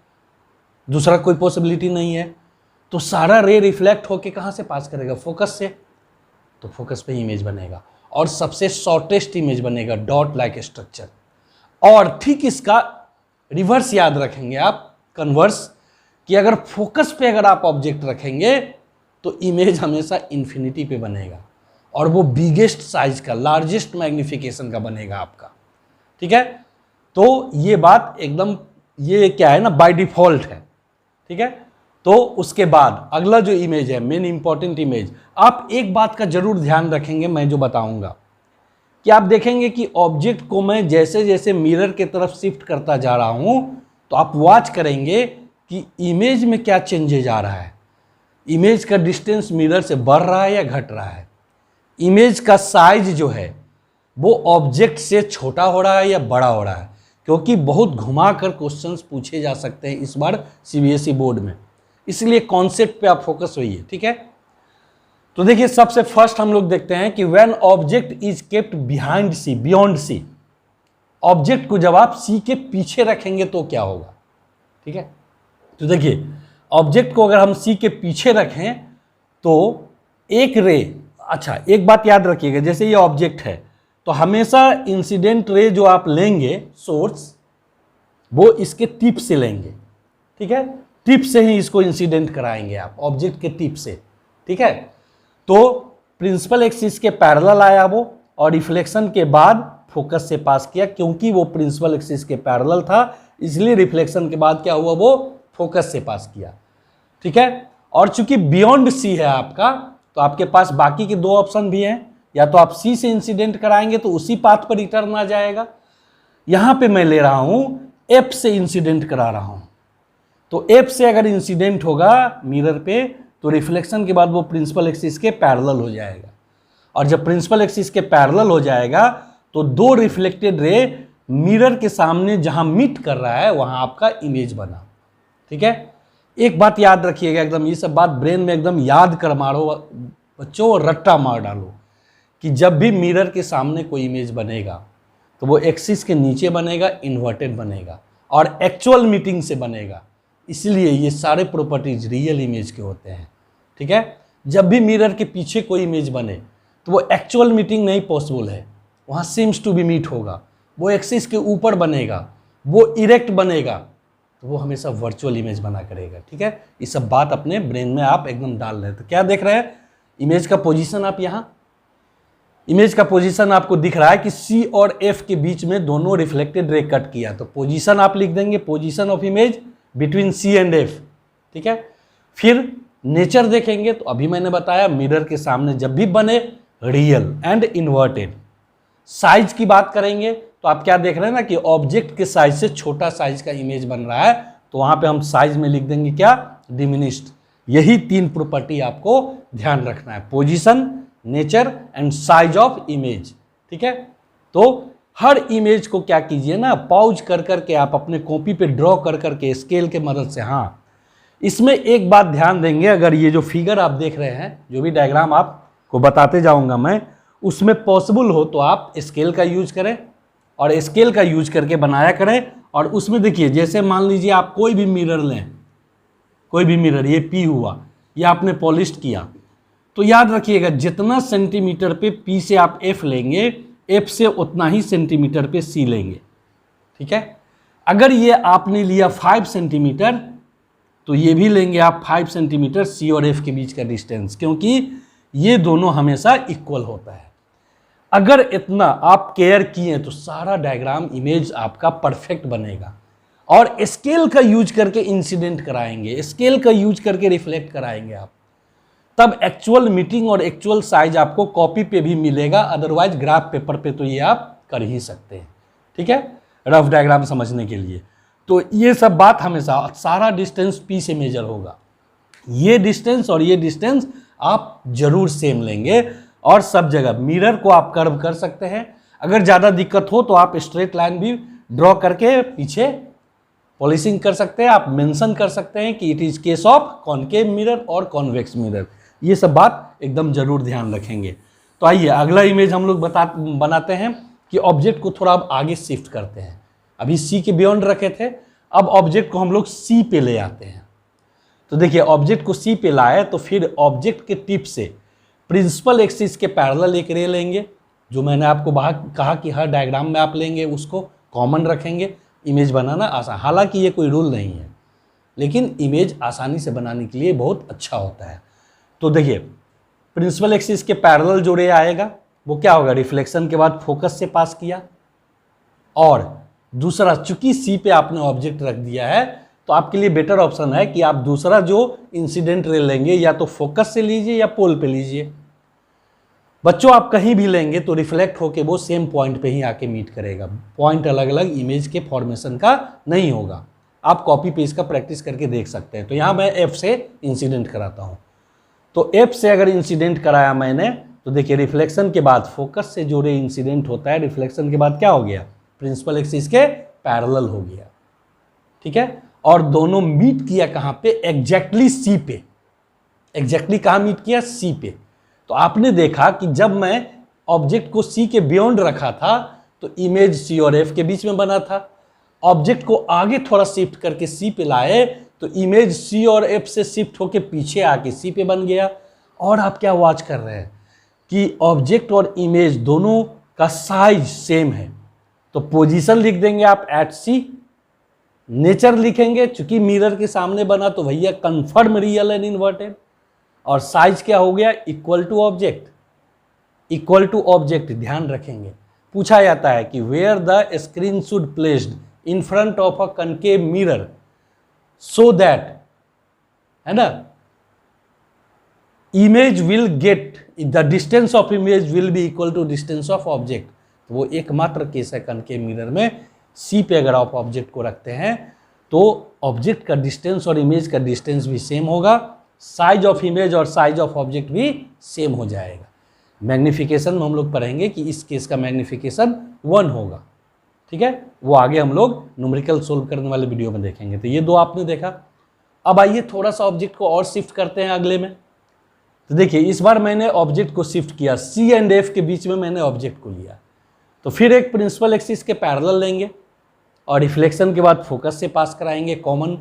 दूसरा कोई पॉसिबिलिटी नहीं है। तो सारा रे रिफ्लेक्ट होके कहाँ से पास करेगा, फोकस से, तो फोकस पे इमेज बनेगा और सबसे शॉर्टेस्ट इमेज बनेगा, डॉट लाइक स्ट्रक्चर। और ठीक इसका रिवर्स याद रखेंगे आप, कन्वर्स, कि अगर फोकस पे अगर आप ऑब्जेक्ट रखेंगे तो इमेज हमेशा इन्फिनिटी पे बनेगा और वो बिगेस्ट साइज का, लार्जेस्ट मैग्निफिकेशन का बनेगा आपका। ठीक है, तो ये बात एकदम, ये क्या है ना, बाय डिफॉल्ट है। ठीक है, तो उसके बाद अगला जो इमेज है, मेन इंपॉर्टेंट इमेज, आप एक बात का जरूर ध्यान रखेंगे मैं जो बताऊंगा, कि आप देखेंगे कि ऑब्जेक्ट को मैं जैसे जैसे मिरर के तरफ शिफ्ट करता जा रहा हूं तो आप वॉच करेंगे कि इमेज में क्या चेंजेज आ रहा है। इमेज का डिस्टेंस मिरर से बढ़ रहा है या घट रहा है, इमेज का साइज जो है वो ऑब्जेक्ट से छोटा हो रहा है या बड़ा हो रहा है, क्योंकि बहुत घुमाकर क्वेश्चंस पूछे जा सकते हैं इस बार सीबीएसई बोर्ड में, इसलिए कॉन्सेप्ट पे आप फोकस होइए। ठीक है, तो देखिए सबसे फर्स्ट हम लोग देखते हैं कि when object is kept behind C, beyond C, object को जब आप सी के पीछे रखेंगे तो क्या होगा। ठीक है, तो देखिए ऑब्जेक्ट को अगर हम सी के पीछे रखें तो एक रे, अच्छा एक बात याद रखिएगा, जैसे ये ऑब्जेक्ट है तो हमेशा इंसिडेंट रे जो आप लेंगे सोर्स, वो इसके टिप से लेंगे। ठीक है, टिप से ही इसको इंसिडेंट कराएंगे आप, ऑब्जेक्ट के टिप से। ठीक है, तो प्रिंसिपल एक्सिस के पैरेलल आया वो, और रिफ्लेक्शन के बाद फोकस से पास किया, क्योंकि वो प्रिंसिपल एक्सिस के पैरेलल था इसलिए रिफ्लेक्शन के बाद क्या हुआ, वो फोकस से पास किया। ठीक है, और चूंकि बियॉन्ड सी है आपका, तो आपके पास बाकी के दो ऑप्शन भी हैं, या तो आप सी से इंसिडेंट कराएंगे तो उसी पाथ पर रिटर्न आ जाएगा, यहां पे मैं ले रहा हूं एफ से इंसिडेंट करा रहा हूं, तो एफ से अगर इंसिडेंट होगा मिरर पे तो रिफ्लेक्शन के बाद वो प्रिंसिपल एक्सिस के पैरेलल हो जाएगा, और जब प्रिंसिपल एक्सिस के पैरेलल हो जाएगा तो दो रिफ्लेक्टेड रे मिरर के सामने जहां मीट कर रहा है वहां आपका इमेज बना। ठीक है, एक बात याद रखिएगा एकदम, ये सब बात ब्रेन में एकदम याद कर मारो बच्चों, और रट्टा मार डालो कि जब भी मिरर के सामने कोई इमेज बनेगा तो वो एक्सिस के नीचे बनेगा, इन्वर्टेड बनेगा और एक्चुअल मीटिंग से बनेगा, इसलिए ये सारे प्रॉपर्टीज रियल इमेज के होते हैं। ठीक है, जब भी मिरर के पीछे कोई इमेज बने तो वो एक्चुअल मीटिंग नहीं पॉसिबल है, वहाँ सीम्स टू बी मीट होगा, वो एक्सिस के ऊपर बनेगा, वो इरेक्ट बनेगा, तो वो हमेशा वर्चुअल इमेज बना करेगा। ठीक है, ये सब बात अपने ब्रेन में आप एकदम डाल रहे हैं। तो क्या देख रहे हैं, इमेज का पोजीशन आप यहाँ, इमेज का पोजीशन आपको दिख रहा है कि सी और एफ के बीच में दोनों रिफ्लेक्टेड रे कट किया, तो पोजीशन आप लिख देंगे position of image between C and F, ठीक है। फिर नेचर देखेंगे तो अभी मैंने बताया मिरर के सामने जब भी बने रियल एंड इन्वर्टेड। साइज की बात करेंगे तो आप क्या देख रहे हैं ना कि ऑब्जेक्ट के साइज से छोटा साइज का इमेज बन रहा है, तो वहां पे हम साइज में लिख देंगे क्या, डिमिनिश्ड। यही 3 प्रॉपर्टी आपको ध्यान रखना है, position, nature and size of image, ठीक है। तो हर इमेज को क्या कीजिए ना, पॉज कर करके आप अपने कॉपी पे ड्रॉ कर करके स्केल के मदद से। हाँ, इसमें एक बात ध्यान देंगे, अगर ये जो फिगर आप देख रहे हैं, जो भी डायग्राम आपको बताते जाऊंगा मैं, उसमें पॉसिबल हो तो आप स्केल का यूज करें और स्केल का यूज करके बनाया करें। और उसमें देखिए, जैसे मान लीजिए आप कोई भी मिरर लें, कोई भी मिरर, ये पी हुआ, ये आपने पॉलिश किया, तो याद रखिएगा जितना सेंटीमीटर पे पी से आप एफ लेंगे, एफ से उतना ही सेंटीमीटर पे सी लेंगे, ठीक है। अगर ये आपने लिया 5 सेंटीमीटर, तो ये भी लेंगे आप 5 सेंटीमीटर सी और एफ के बीच का डिस्टेंस, क्योंकि ये दोनों हमेशा इक्वल होता है। अगर इतना आप केयर किए तो सारा डायग्राम इमेज आपका परफेक्ट बनेगा। और स्केल का यूज करके इंसिडेंट कराएंगे, स्केल का यूज करके रिफ्लेक्ट कराएंगे आप, तब एक्चुअल मीटिंग और एक्चुअल साइज आपको कॉपी पे भी मिलेगा, अदरवाइज ग्राफ पेपर पे तो ये आप कर ही सकते हैं, ठीक है, रफ डायग्राम समझने के लिए। तो ये सब बात हमेशा, सारा डिस्टेंस पी से मेजर होगा, ये डिस्टेंस और ये डिस्टेंस आप जरूर सेम लेंगे। और सब जगह मिरर को आप कर्व कर सकते हैं, अगर ज़्यादा दिक्कत हो तो आप स्ट्रेट लाइन भी ड्रॉ करके पीछे पॉलिशिंग कर सकते हैं। आप मेंशन कर सकते हैं कि it is case of concave mirror और कॉन्वेक्स मिरर, ये सब बात एकदम जरूर ध्यान रखेंगे। तो आइए अगला इमेज हम लोग बनाते हैं कि ऑब्जेक्ट को थोड़ा अब आगे शिफ्ट करते हैं। अभी सी के बियॉन्ड रखे थे, अब ऑब्जेक्ट को हम लोग सी पे ले आते हैं। तो देखिए, ऑब्जेक्ट को सी पे लाए तो फिर ऑब्जेक्ट के टिप से प्रिंसिपल एक्सिस के पैरेलल एक रे लेंगे, जो मैंने आपको कहा कि हर डायग्राम में आप लेंगे, उसको कॉमन रखेंगे, इमेज बनाना आसान। हालांकि ये कोई रूल नहीं है, लेकिन इमेज आसानी से बनाने के लिए बहुत अच्छा होता है। तो देखिए, प्रिंसिपल एक्सिस के पैरेलल जो रे आएगा वो क्या होगा, रिफ्लेक्शन के बाद फोकस से पास किया। और दूसरा, चूंकि सी पे आपने ऑब्जेक्ट रख दिया है, तो आपके लिए बेटर ऑप्शन है कि आप दूसरा जो इंसिडेंट रे लेंगे या तो फोकस से लीजिए या पोल पे लीजिए। बच्चों, आप कहीं भी लेंगे तो रिफ्लेक्ट होके वो सेम पॉइंट पे ही आके मीट करेगा, पॉइंट अलग अलग इमेज के फॉर्मेशन का नहीं होगा। आप कॉपी पेस्ट का प्रैक्टिस करके देख सकते हैं। तो यहाँ मैं एफ से इंसिडेंट कराता हूँ। तो एफ से अगर इंसिडेंट कराया मैंने, तो देखिए रिफ्लेक्शन के बाद फोकस से जो रे इंसिडेंट होता है, रिफ्लेक्शन के बाद क्या हो गया, प्रिंसिपल एक्सिस के पैरेलल हो गया, ठीक है। और दोनों मीट किया कहाँ पे, एग्जैक्टली सी पे। एग्जैक्टली कहाँ मीट किया, सी पे। तो आपने देखा कि जब मैं ऑब्जेक्ट को सी के बियॉन्ड रखा था तो इमेज सी और एफ के बीच में बना था। ऑब्जेक्ट को आगे थोड़ा शिफ्ट करके सी पे लाए तो इमेज सी और एफ से शिफ्ट होके पीछे आके सी पे बन गया। और आप क्या वॉच कर रहे हैं कि ऑब्जेक्ट और इमेज दोनों का साइज सेम है, तो पोजीशन लिख देंगे आप एट सी। नेचर लिखेंगे, चूंकि मिरर के सामने बना तो भैया कंफर्म रियल एंड इन्वर्टेड। और साइज क्या हो गया, equal to object. Equal to object ध्यान रखेंगे, पूछा जाता है कि where the screen should placed in front of a concave mirror so that, है ना, image will get the distance of image will be equal to distance of object. तो वो एकमात्र केस है कनकेव मिरर में, सी पे अगर आप ऑब्जेक्ट को रखते हैं तो ऑब्जेक्ट का डिस्टेंस और इमेज का डिस्टेंस भी सेम होगा, साइज ऑफ इमेज और साइज ऑफ ऑब्जेक्ट भी सेम हो जाएगा। मैग्निफिकेशन में हम लोग पढ़ेंगे कि इस केस का मैग्निफिकेशन 1 होगा, ठीक है। वो आगे हम लोग न्यूमेरिकल सोल्व करने वाले वीडियो में देखेंगे। तो ये दो आपने देखा। अब आइए थोड़ा सा ऑब्जेक्ट को और शिफ्ट करते हैं अगले में। तो देखिए, इस बार मैंने ऑब्जेक्ट को शिफ्ट किया, सी एंड एफ के बीच में मैंने ऑब्जेक्ट को लिया। तो फिर एक प्रिंसिपल एक्सिस के पैरेलल लेंगे और रिफ्लेक्शन के बाद फोकस से पास कराएंगे, कॉमन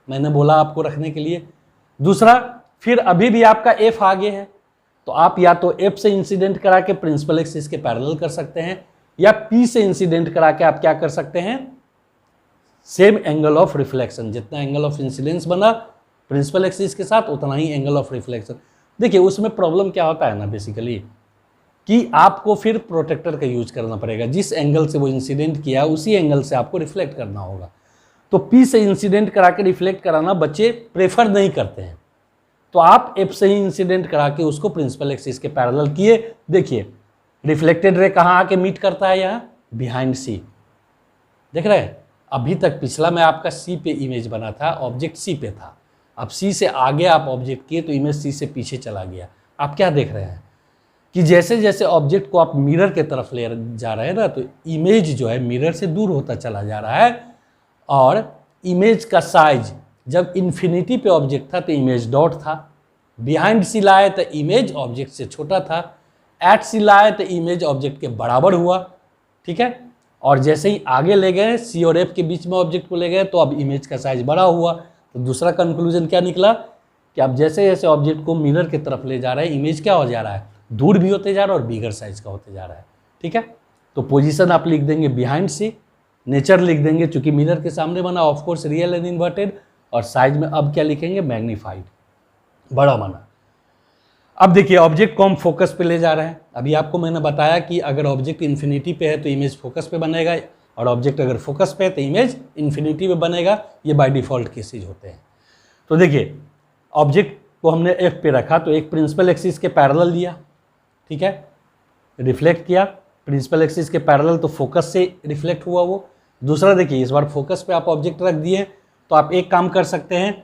मैंने बोला आपको रखने के लिए। दूसरा, फिर अभी भी आपका एफ आगे है तो आप या तो एफ से इंसिडेंट करा के प्रिंसिपल एक्सिस के पैरेलल कर सकते हैं, या पी से इंसिडेंट करा के आप क्या कर सकते हैं, सेम एंगल ऑफ रिफ्लेक्शन, जितना एंगल ऑफ इंसिडेंस बना प्रिंसिपल एक्सिस के साथ उतना ही एंगल ऑफ रिफ्लेक्शन। देखिए, उसमें प्रॉब्लम क्या होता है ना, बेसिकली कि आपको फिर प्रोटेक्टर का यूज करना पड़ेगा। जिस एंगल से वो इंसिडेंट किया उसी एंगल से आपको रिफ्लेक्ट करना होगा। तो पी से इंसिडेंट करा के रिफ्लेक्ट कराना बच्चे प्रेफर नहीं करते हैं, तो आप एफ से ही इंसिडेंट करा के उसको प्रिंसिपल एक्सिस के पैरेलल किए। देखिए रिफ्लेक्टेड रे कहाँ आके मीट करता है, यहाँ बिहाइंड सी, देख रहे हैं। अभी तक पिछला में आपका सी पे इमेज बना था, ऑब्जेक्ट सी पे था। अब सी से आगे आप ऑब्जेक्ट किए तो इमेज सी से पीछे चला गया। आप क्या देख रहे हैं कि जैसे जैसे ऑब्जेक्ट को आप मिरर के तरफ ले जा रहे हैं ना, तो इमेज जो है मिरर से दूर होता चला जा रहा है। और इमेज का साइज जब इन्फिनिटी पे ऑब्जेक्ट था तो इमेज डॉट था, बिहाइंड सी लाए तो इमेज ऑब्जेक्ट से छोटा था, एट सी लाए तो इमेज ऑब्जेक्ट के बराबर हुआ, ठीक है। और जैसे ही आगे ले गए सी और एफ के बीच में ऑब्जेक्ट को ले गए तो अब इमेज का साइज बड़ा हुआ। तो दूसरा कंक्लूजन क्या निकला कि आप जैसे जैसे ऑब्जेक्ट को मिरर की तरफ ले जा रहे हैं इमेज क्या हो जा रहा है, दूर भी होते जा रहा है और बिगर साइज का होते जा रहा है, ठीक है। तो पोजीशन आप लिख देंगे बिहाइंड सी, नेचर लिख देंगे चूंकि मिरर के सामने बना, ऑफकोर्स रियल एंड इन्वर्टेड, और साइज में अब क्या लिखेंगे, मैग्नीफाइड, बड़ा बना। अब देखिए ऑब्जेक्ट को हम फोकस पे ले जा रहे हैं। अभी आपको मैंने बताया कि अगर ऑब्जेक्ट इन्फिनिटी पे है तो इमेज फोकस पे बनेगा, और ऑब्जेक्ट अगर फोकस पे है तो इमेज इन्फिनिटी पे बनेगा। ये बाय डिफॉल्ट केसेज होते हैं। तो देखिए ऑब्जेक्ट को हमने एफ पे रखा तो एक प्रिंसिपल एक्सिस के पैरेलल लिया, ठीक है, रिफ्लेक्ट किया प्रिंसिपल एक्सिस के पैरेलल, तो फोकस से रिफ्लेक्ट हुआ वो। दूसरा देखिए इस बार फोकस पे आप ऑब्जेक्ट रख दिए तो आप एक काम कर सकते हैं,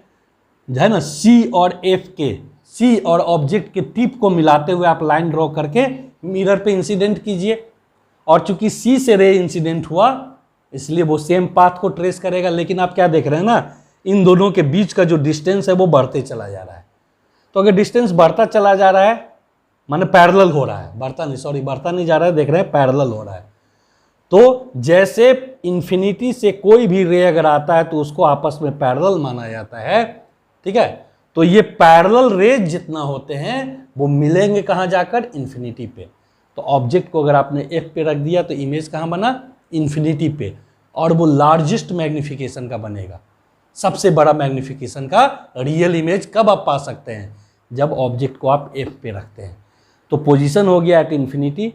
जो है ना, सी और एफ के, सी और ऑब्जेक्ट के टिप को मिलाते हुए आप लाइन ड्रॉ करके मिरर पे इंसिडेंट कीजिए। और चूंकि सी से रे इंसिडेंट हुआ इसलिए वो सेम पाथ को ट्रेस करेगा। लेकिन आप क्या देख रहे हैं ना, इन दोनों के बीच का जो डिस्टेंस है वो बढ़ते चला जा रहा है। तो अगर डिस्टेंस बढ़ता चला जा रहा है माने पैरेलल हो रहा है, बढ़ता नहीं जा रहा है, देख रहे हैं पैरेलल हो रहा है। तो जैसे इन्फिनिटी से कोई भी रे अगर आता है तो उसको आपस में पैरेलल माना जाता है, ठीक है। तो ये पैरेलल रेज जितना होते हैं वो मिलेंगे कहाँ जाकर, इन्फिनिटी पे। तो ऑब्जेक्ट को अगर आपने एफ पे रख दिया तो इमेज कहाँ बना, इन्फिनिटी पे, और वो लार्जेस्ट मैग्निफिकेशन का बनेगा। सबसे बड़ा मैग्निफिकेशन का रियल इमेज कब आप पा सकते हैं, जब ऑब्जेक्ट को आप एफ पे रखते हैं। तो पोजीशन हो गया एट इन्फिनिटी,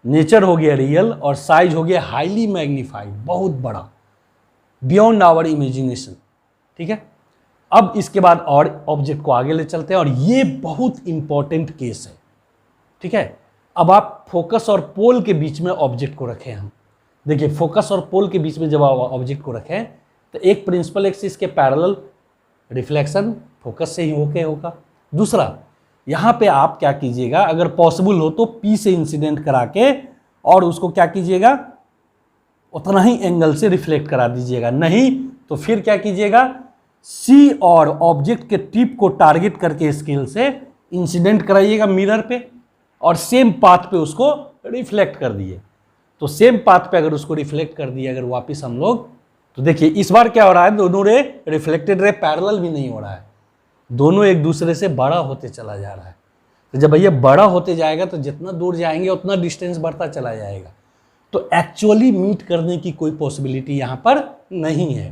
नेचर हो गया रियल, और साइज हो गया हाईली मैग्नीफाइड, बहुत बड़ा, बियॉन्ड आवर इमेजिनेशन, ठीक है। अब इसके बाद और ऑब्जेक्ट को आगे ले चलते हैं, और ये बहुत इंपॉर्टेंट केस है, ठीक है। अब आप फोकस और पोल के बीच में ऑब्जेक्ट को रखें हम। देखिए फोकस और पोल के बीच में जब आप ऑब्जेक्ट को रखें तो एक प्रिंसिपल एक्सिस के पैरेलल रिफ्लेक्शन फोकस से ही होके होगा। दूसरा यहाँ पे आप क्या कीजिएगा, अगर पॉसिबल हो तो पी से इंसिडेंट करा के और उसको क्या कीजिएगा, उतना ही एंगल से रिफ्लेक्ट करा दीजिएगा। नहीं तो फिर क्या कीजिएगा, सी और ऑब्जेक्ट के टिप को टारगेट करके स्केल से इंसिडेंट कराइएगा मिरर पे, और सेम पाथ पे उसको रिफ्लेक्ट कर दिए। तो सेम पाथ पे अगर उसको रिफ्लेक्ट कर दिए अगर वापस हम लोग, तो देखिए इस बार क्या हो रहा है, दोनों रे रिफ्लेक्टेड रे पैरेलल भी नहीं हो रहा है, दोनों एक दूसरे से बड़ा होते चला जा रहा है। तो जब भैया बड़ा होते जाएगा तो जितना दूर जाएंगे उतना डिस्टेंस बढ़ता चला जाएगा। तो एक्चुअली मीट करने की कोई पॉसिबिलिटी यहाँ पर नहीं है।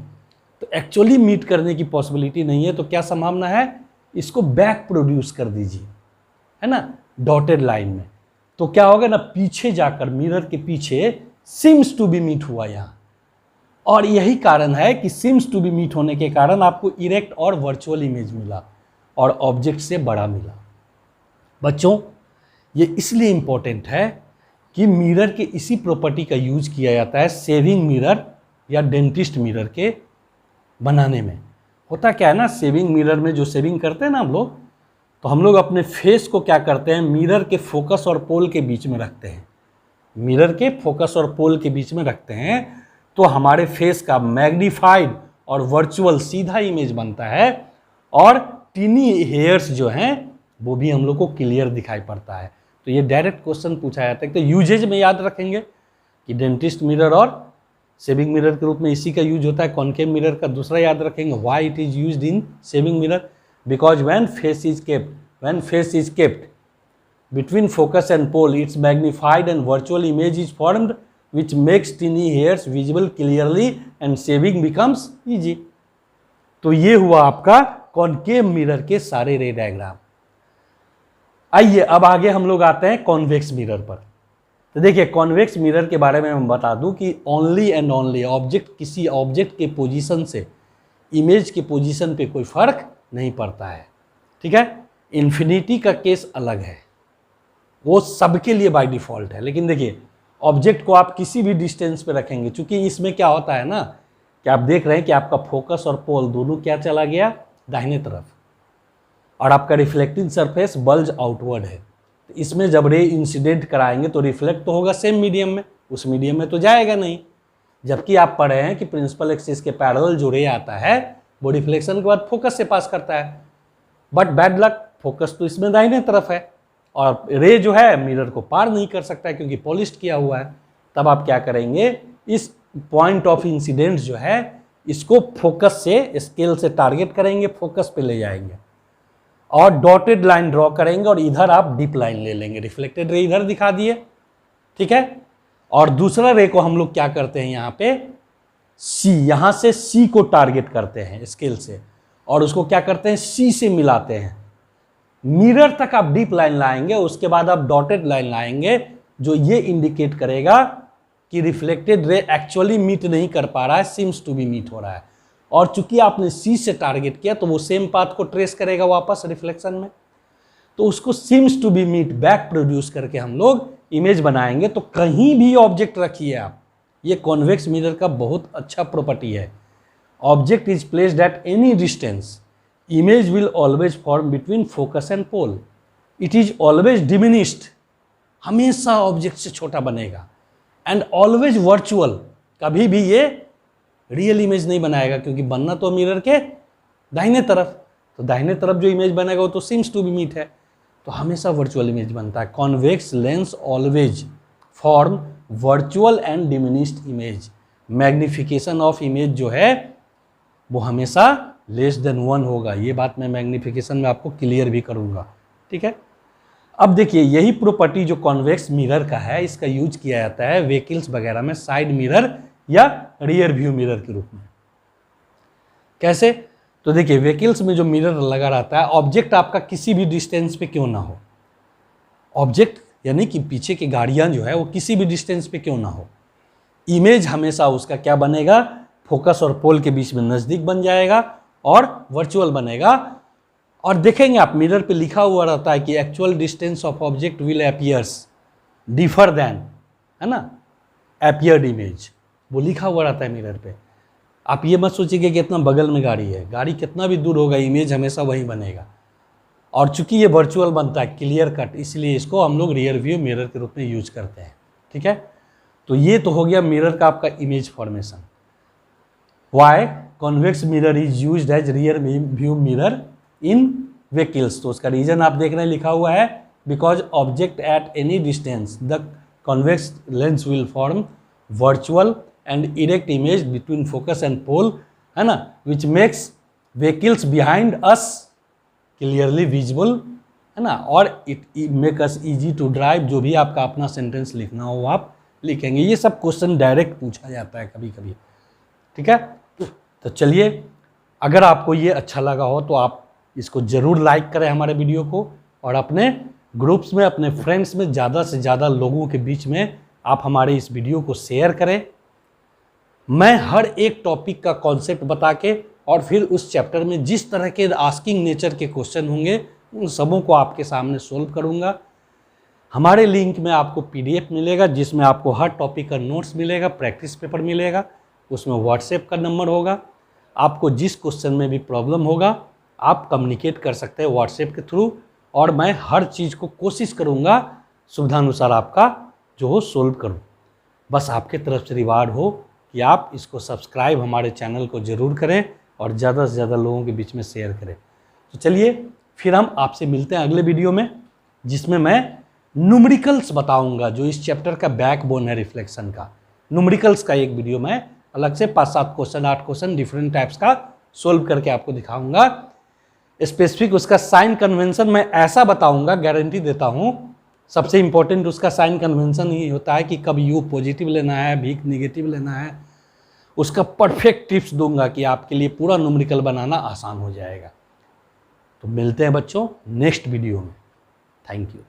तो एक्चुअली मीट करने की पॉसिबिलिटी नहीं है तो क्या संभावना है, इसको बैक प्रोड्यूस कर दीजिए, है ना, डॉटेड लाइन में। तो क्या होगा ना, पीछे जाकर मिरर के पीछे सिम्स टू बी मीट हुआ यहाँ, और यही कारण है कि सिम्स टू बी मीट होने के कारण आपको इरेक्ट और वर्चुअल इमेज मिला और ऑब्जेक्ट से बड़ा मिला। बच्चों ये इसलिए इंपॉर्टेंट है कि मिरर के इसी प्रॉपर्टी का यूज किया जाता है सेविंग मिरर या डेंटिस्ट मिरर के बनाने में। होता क्या है ना, सेविंग मिरर में जो सेविंग करते हैं ना हम लोग, तो हम लोग अपने फेस को क्या करते हैं, मिरर के फोकस और पोल के बीच में रखते हैं। मिरर के फोकस और पोल के बीच में रखते हैं तो हमारे फेस का मैग्नीफाइड और वर्चुअल सीधा इमेज बनता है, और टीनी हेयर्स जो हैं वो भी हम लोग को क्लियर दिखाई पड़ता है। तो ये डायरेक्ट क्वेश्चन पूछा जाता है। तो यूजेज में याद रखेंगे कि डेंटिस्ट मिरर और सेविंग मिरर के रूप में इसी का यूज होता है। कॉनकेव मिरर का दूसरा याद रखेंगे, why it is used in saving mirror, because when face is kept between focus and pole, its magnified and virtual image is formed, which makes tiny hairs visible clearly and saving becomes easy. तो ये हुआ आपका concave mirror के सारे रे diagram. आइए अब आगे हम लोग आते हैं कॉन्वेक्स मिरर पर। तो देखिए कॉन्वेक्स मिरर के बारे में मैं बता दूं कि ओनली एंड ओनली ऑब्जेक्ट, किसी ऑब्जेक्ट के पोजीशन से इमेज के पोजीशन पे कोई फर्क नहीं पड़ता है, ठीक है। इन्फिनिटी का केस अलग है, वो सबके लिए बाय डिफॉल्ट है। लेकिन देखिए ऑब्जेक्ट को आप किसी भी डिस्टेंस पे रखेंगे, क्योंकि इसमें क्या होता है ना कि आप देख रहे हैं कि आपका फोकस और पोल दोनों क्या चला गया, दाहिने तरफ, और आपका रिफ्लेक्टिंग सरफेस बल्ज आउटवर्ड है। तो इसमें जब रे इंसिडेंट कराएंगे तो रिफ्लेक्ट तो होगा सेम मीडियम में, उस मीडियम में तो जाएगा नहीं। जबकि आप पढ़े हैं कि प्रिंसिपल एक्सिस के पैरेलल जो रे आता है वो रिफ्लेक्शन के बाद फोकस से पास करता है, बट बैड लक फोकस तो इसमें दाहिने तरफ है और रे जो है मिरर को पार नहीं कर सकता है क्योंकि पॉलिश्ड किया हुआ है। तब आप क्या करेंगे, इस पॉइंट ऑफ इंसिडेंट जो है इसको फोकस से, स्केल से टारगेट करेंगे, फोकस पे ले जाएंगे और डॉटेड लाइन ड्रॉ करेंगे और इधर आप डीप लाइन ले लेंगे। रिफ्लेक्टेड रे इधर दिखा दिए, ठीक है। और दूसरा रे को हम लोग क्या करते हैं, यहाँ पे सी, यहाँ से सी को टारगेट करते हैं स्केल से और उसको क्या करते हैं, सी से मिलाते हैं। मिरर तक आप डीप लाइन लाएंगे, उसके बाद आप डॉटेड लाइन लाएंगे जो ये इंडिकेट करेगा कि रिफ्लेक्टेड रे एक्चुअली मीट नहीं कर पा रहा है, सीम्स टू बी मीट हो रहा है। और चूंकि आपने सी से टारगेट किया तो वो सेम पाथ को ट्रेस करेगा वापस रिफ्लेक्शन में, तो उसको seems to be meet back produce करके हम लोग इमेज बनाएंगे। तो कहीं भी ऑब्जेक्ट रखिए आप, ये कॉन्वेक्स मिरर का बहुत अच्छा प्रॉपर्टी है। Object is placed at any distance, image will always form between focus and pole. It is always diminished, हमेशा ऑब्जेक्ट से छोटा बनेगा, एंड ऑलवेज वर्चुअल, कभी भी ये रियल इमेज नहीं बनाएगा क्योंकि बनना तो मिरर के दाहिने तरफ, तो दाहिने तरफ जो इमेज बनेगा वो तो सीम्स टू बी मीट है, तो हमेशा वर्चुअल इमेज बनता है। Convex lens always form virtual and diminished image. Magnification of image जो है वो हमेशा लेस देन 1 होगा। ये बात मैं मैग्निफिकेशन में आपको क्लियर भी करूंगा, ठीक है। अब देखिए यही प्रॉपर्टी जो कॉन्वेक्स मिरर का है, इसका यूज किया जाता है व्हीकल्स वगैरह में साइड मिरर या रियर व्यू मिरर के रूप में। कैसे, तो देखिए व्हीकल्स में जो मिरर लगा रहता है, ऑब्जेक्ट आपका किसी भी डिस्टेंस पे क्यों ना हो, ऑब्जेक्ट यानी कि पीछे की गाड़ियां जो है वो किसी भी डिस्टेंस पे क्यों ना हो, इमेज हमेशा उसका क्या बनेगा, फोकस और पोल के बीच में नज़दीक बन जाएगा और वर्चुअल बनेगा। और देखेंगे आप मिरर पे लिखा हुआ रहता है कि actual distance of object will appears differ then, है ना, अपीयर्ड इमेज, वो लिखा हुआ रहता है मिरर पे। आप ये मत सोचिए कि इतना बगल में गाड़ी है, गाड़ी कितना भी दूर होगा इमेज हमेशा वहीं बनेगा। और चूंकि ये वर्चुअल बनता है, क्लियर कट, इसलिए इसको हम लोग रियर व्यू मिरर के रूप में यूज करते हैं, ठीक है। तो ये तो हो गया मिरर का आपका image formation. Why convex mirror is used as rear view mirror in vehicles, तो उसका रीजन आप देख रहे हैं लिखा हुआ है, because object at any distance the convex lens will form virtual and erect image between focus and pole, है ना, which makes vehicles behind us clearly visible, है ना, और it make us easy to drive. जो भी आपका अपना sentence लिखना हो आप लिखेंगे। ये सब क्वेश्चन डायरेक्ट पूछा जाता है कभी कभी, ठीक है। तो चलिए, अगर आपको ये अच्छा लगा हो तो आप इसको ज़रूर लाइक करें हमारे वीडियो को, और अपने ग्रुप्स में, अपने फ्रेंड्स में ज़्यादा से ज़्यादा लोगों के बीच में आप हमारे इस वीडियो को शेयर करें। मैं हर एक टॉपिक का कॉन्सेप्ट बता के और फिर उस चैप्टर में जिस तरह के आस्किंग नेचर के क्वेश्चन होंगे उन सबों को आपके सामने सोल्व करूँगा। हमारे लिंक में आपको PDF मिलेगा जिसमें आपको हर टॉपिक का नोट्स मिलेगा, प्रैक्टिस पेपर मिलेगा, उसमें व्हाट्सएप का नंबर होगा। आपको जिस क्वेश्चन में भी प्रॉब्लम होगा आप कम्युनिकेट कर सकते हैं व्हाट्सएप के थ्रू, और मैं हर चीज़ को कोशिश करूँगा सुविधानुसार आपका जो हो सोल्व करूँ। बस आपके तरफ से रिवार्ड हो कि आप इसको सब्सक्राइब हमारे चैनल को ज़रूर करें और ज़्यादा से ज़्यादा लोगों के बीच में शेयर करें। तो चलिए फिर हम आपसे मिलते हैं अगले वीडियो में, जिसमें मैं न्यूमेरिकल्स बताऊंगा, जो इस चैप्टर का बैकबोन है रिफ्लेक्शन का। न्यूमेरिकल्स का एक वीडियो मैं अलग से 5-7 क्वेश्चन, 8 क्वेश्चन डिफरेंट टाइप्स का सोल्व करके आपको दिखाऊंगा। स्पेसिफिक उसका साइन कन्वेंशन मैं ऐसा बताऊंगा, गारंटी देता हूं। सबसे इंपॉर्टेंट उसका साइन कन्वेंशन ही होता है कि कब यू पॉजिटिव लेना है, भी नेगेटिव लेना है। उसका परफेक्ट टिप्स दूंगा कि आपके लिए पूरा न्यूमेरिकल बनाना आसान हो जाएगा। तो मिलते हैं बच्चों नेक्स्ट वीडियो में। Thank you.